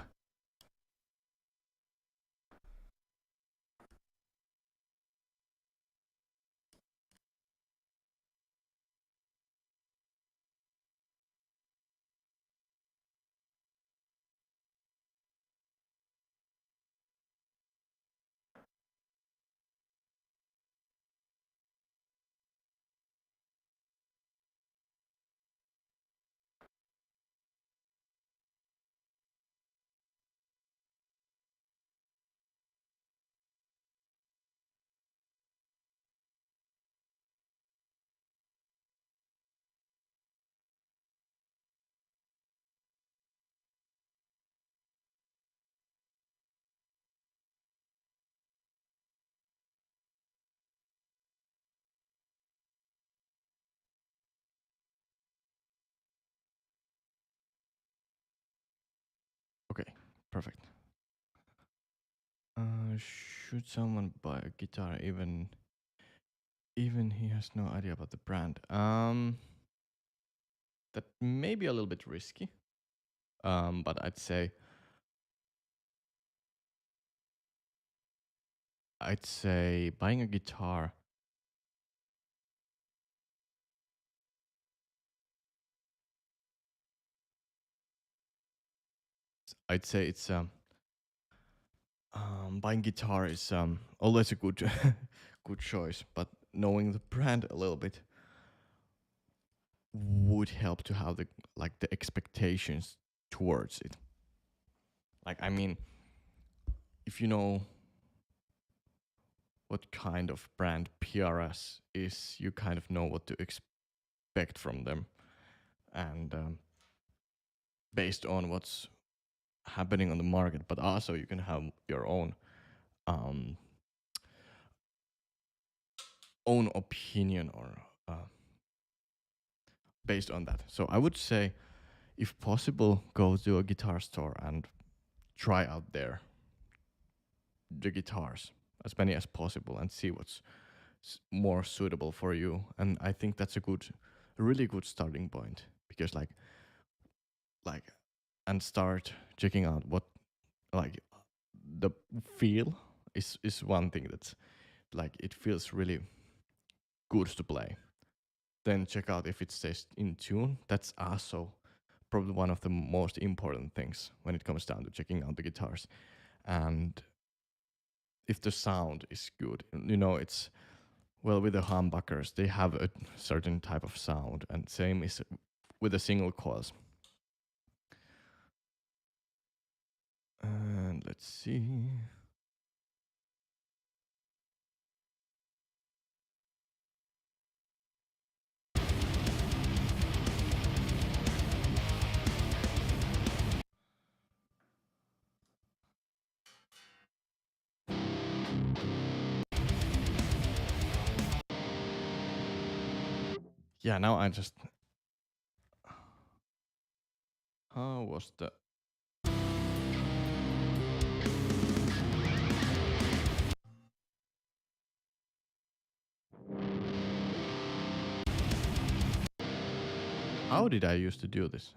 Okay, perfect. Should someone buy a guitar even he has no idea about the brand? That may be a little bit risky. But I'd say buying a guitar. I'd say it's buying guitar is always a good good choice, but knowing the brand a little bit would help to have the expectations towards it. Like I mean, if you know what kind of brand PRS is, you kind of know what to expect from them, and based on what's happening on the market, but also you can have your own opinion or based on that. So I would say, if possible, go to a guitar store and try out the guitars, as many as possible, and see what's more suitable for you. And I think that's a really good starting point, because like and start checking out what like the feel is one thing that's like it feels really good to play. Then check out if it stays in tune. That's also probably one of the most important things when it comes down to checking out the guitars. And if the sound is good, it's, well, with the humbuckers, they have a certain type of sound, and same is with the single coils. And let's see. Yeah, now I just... How was the... How did I used to do this?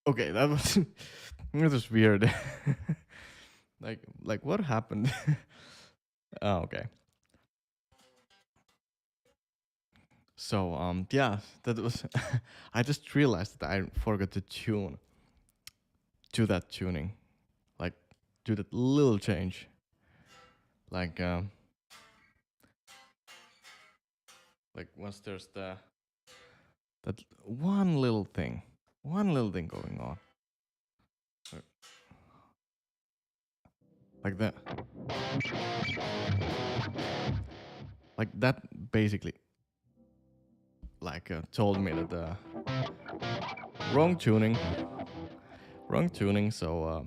Okay, that was it was weird. Like what happened? Oh, okay. So yeah, that was. I just realized that I forgot to tune to that tuning, like do that little change, like once there's that one little thing going on, like that, like that basically, like told me that wrong tuning, wrong tuning. So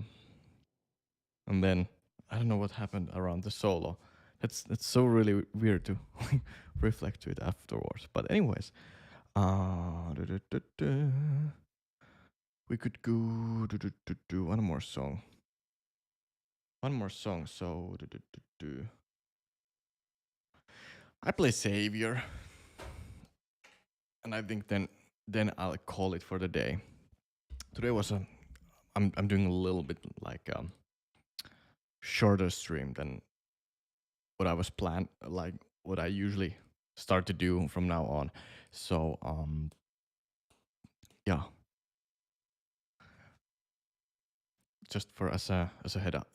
and then I don't know what happened around the solo. That's so really weird to reflect to it afterwards. But anyways, du- du- du. We could go one more song. One more song. So I play Savior, and I think then I'll call it for the day. Today was a I'm doing a little bit like shorter stream than what I was planned, like what I usually start to do from now on. So yeah, just for as a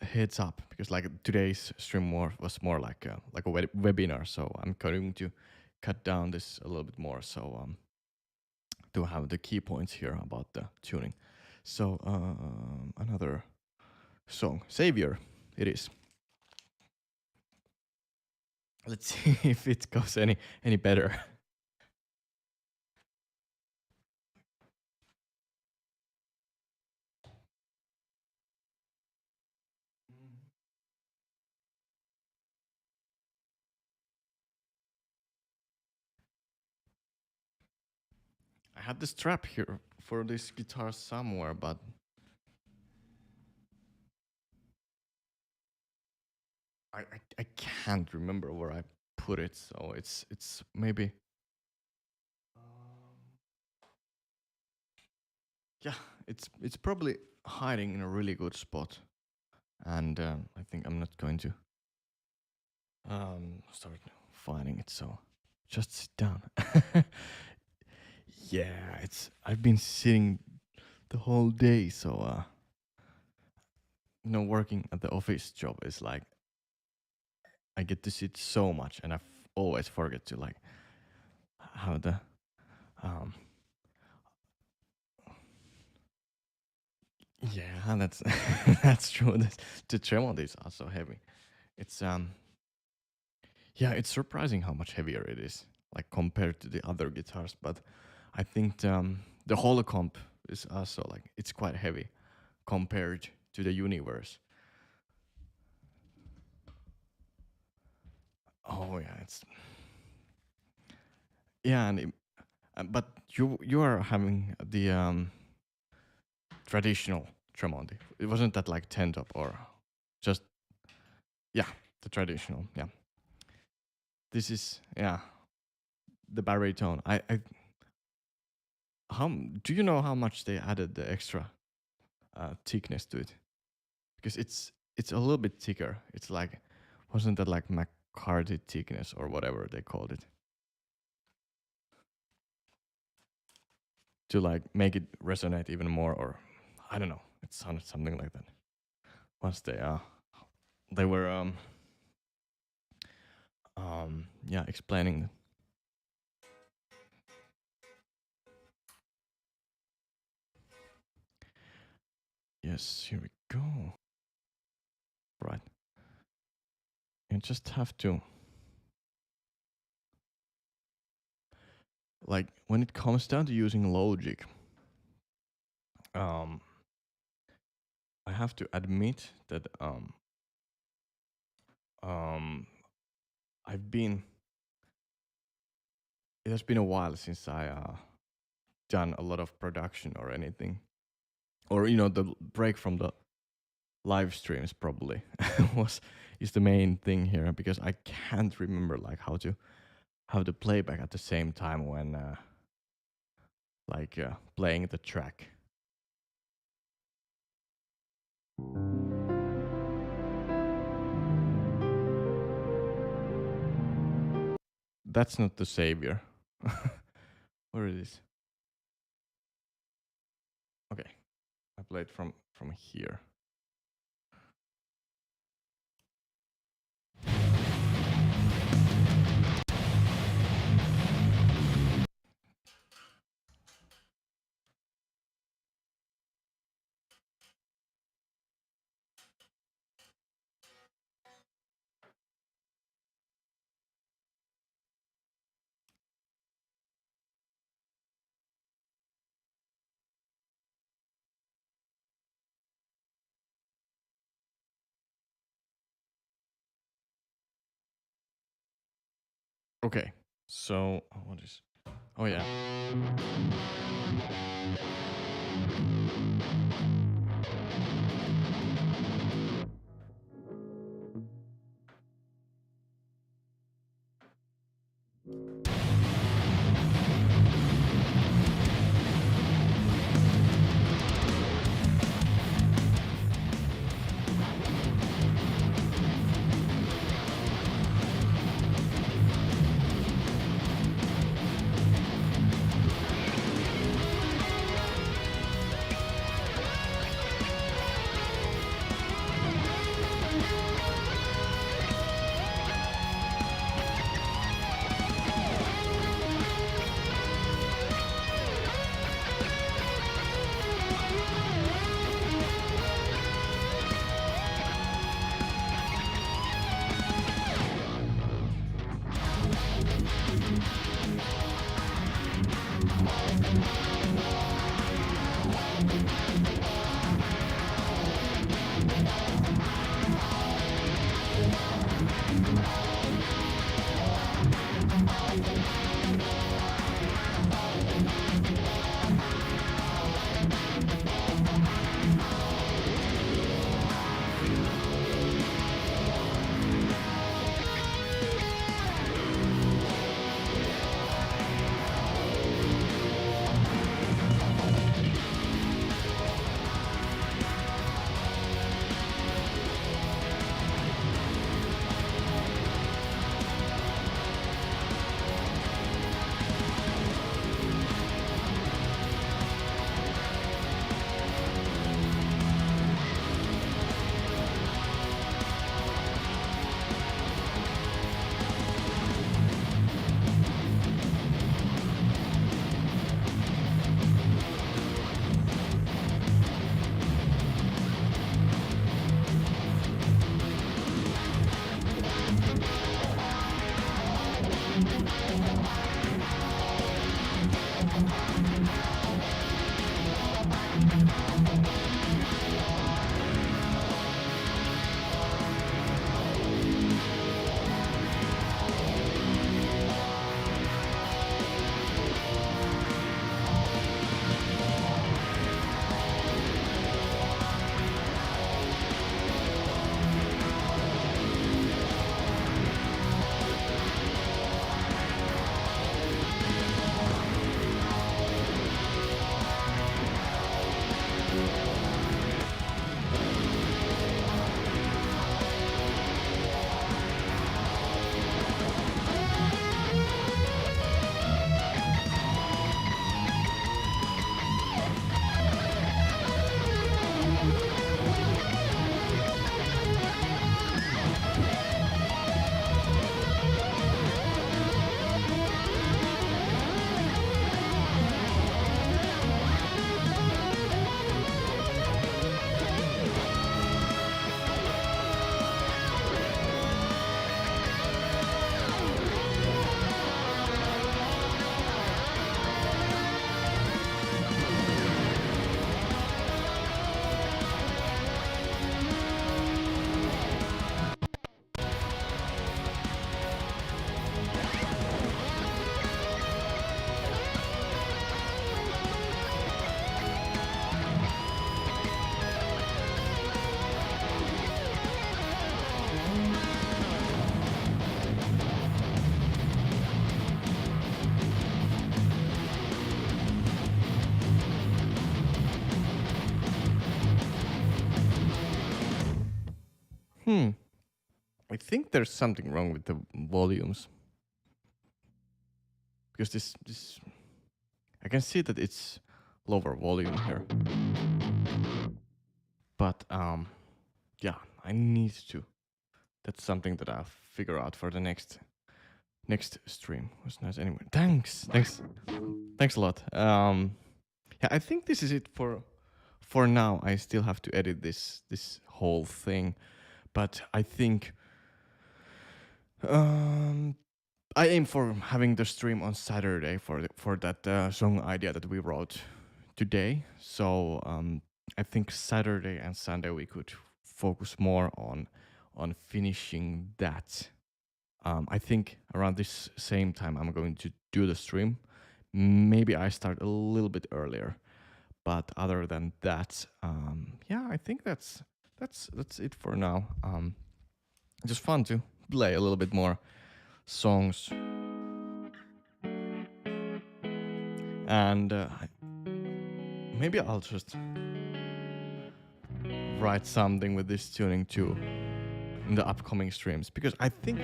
heads up, because like today's stream was more like a webinar. So I'm going to cut down this a little bit more. So to have the key points here about the tuning. So another song, Savior, it is. Let's see if it goes any better. I had the strap here for this guitar somewhere, but I can't remember where I put it. So it's maybe yeah, it's probably hiding in a really good spot, and I think I'm not going to start finding it. So just sit down. Yeah, I've been sitting the whole day, so working at the office job is like I get to sit so much, and always forget to like have the um yeah, that's that's true. The tremolo is also heavy. It's yeah, it's surprising how much heavier it is, like compared to the other guitars. But I think the holocomp is also like it's quite heavy compared to the universe. Oh yeah, it's yeah, but you are having the traditional Tremonti. It wasn't that like 10 top or just yeah, the traditional. Yeah, this is yeah the baritone. I how do you know how much they added the extra thickness to it? Because it's a little bit thicker. It's like wasn't that like McCarthy thickness or whatever they called it to like make it resonate even more, or I don't know. It sounded something like that. Once they were yeah explaining. Yes, here we go. Right. You just have to like when it comes down to using Logic. Um, I have to admit that um I've been it has been a while since I done a lot of production or anything, or the break from the live streams probably was is the main thing here, because I can't remember like how to have the playback at the same time when playing the track. That's not the savior. Where it is? Okay, I play it from here. Okay, so what is? Oh yeah. I think there's something wrong with the volumes. Because this I can see that it's lower volume here. But yeah, I need to. That's something that I'll figure out for the next stream. It was nice anyway. Thanks a lot. Yeah, I think this is it for now. I still have to edit this whole thing, but I think I aim for having the stream on Saturday for that song idea that we wrote today. So I think Saturday and Sunday we could focus more on finishing that. I think around this same time I'm going to do the stream. Maybe I start a little bit earlier, but other than that, yeah, I think that's it for now. Just fun to play a little bit more songs, and maybe I'll just write something with this tuning too in the upcoming streams, because I think,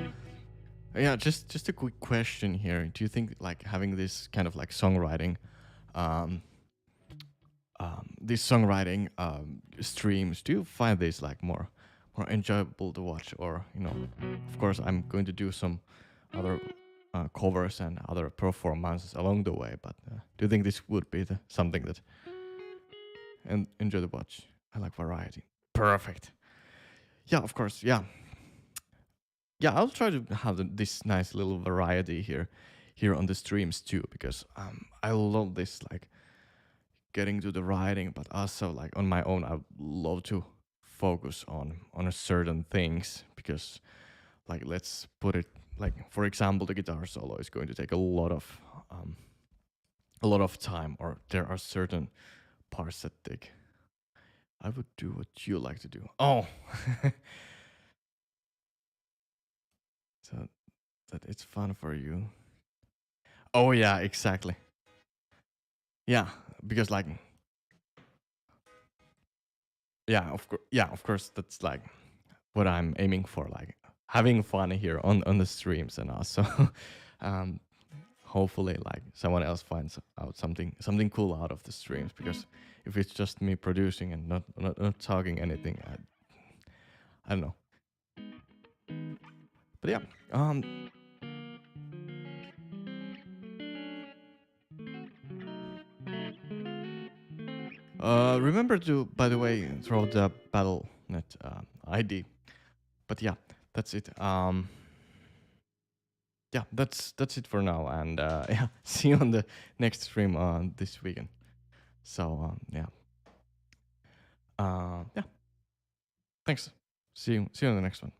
yeah, just a quick question here. Do you think like having this kind of like songwriting, these songwriting streams, do you find this like more enjoyable to watch? Or, you know, of course I'm going to do some other covers and other performances along the way, but do you think this would be something that enjoy to watch? I like variety. Perfect. Yeah, of course. Yeah, I'll try to have this nice little variety here on the streams too, because I love this, like getting to the writing, but also like on my own I love to focus on a certain things, because like, let's put it like, for example, the guitar solo is going to take a lot of time, or there are certain parts that take. I would do what you like to do. Oh. So that it's fun for you. Oh yeah, exactly. Yeah, because like, yeah, of course, that's like what I'm aiming for, like having fun here on the streams, and also hopefully like someone else finds out something cool out of the streams, because if it's just me producing and not talking anything, I don't know. But yeah, remember to, by the way, throw the BattleNet ID. But yeah, that's it. Yeah, that's it for now, and yeah, see you on the next stream this weekend. So yeah, yeah, thanks. See you on the next one.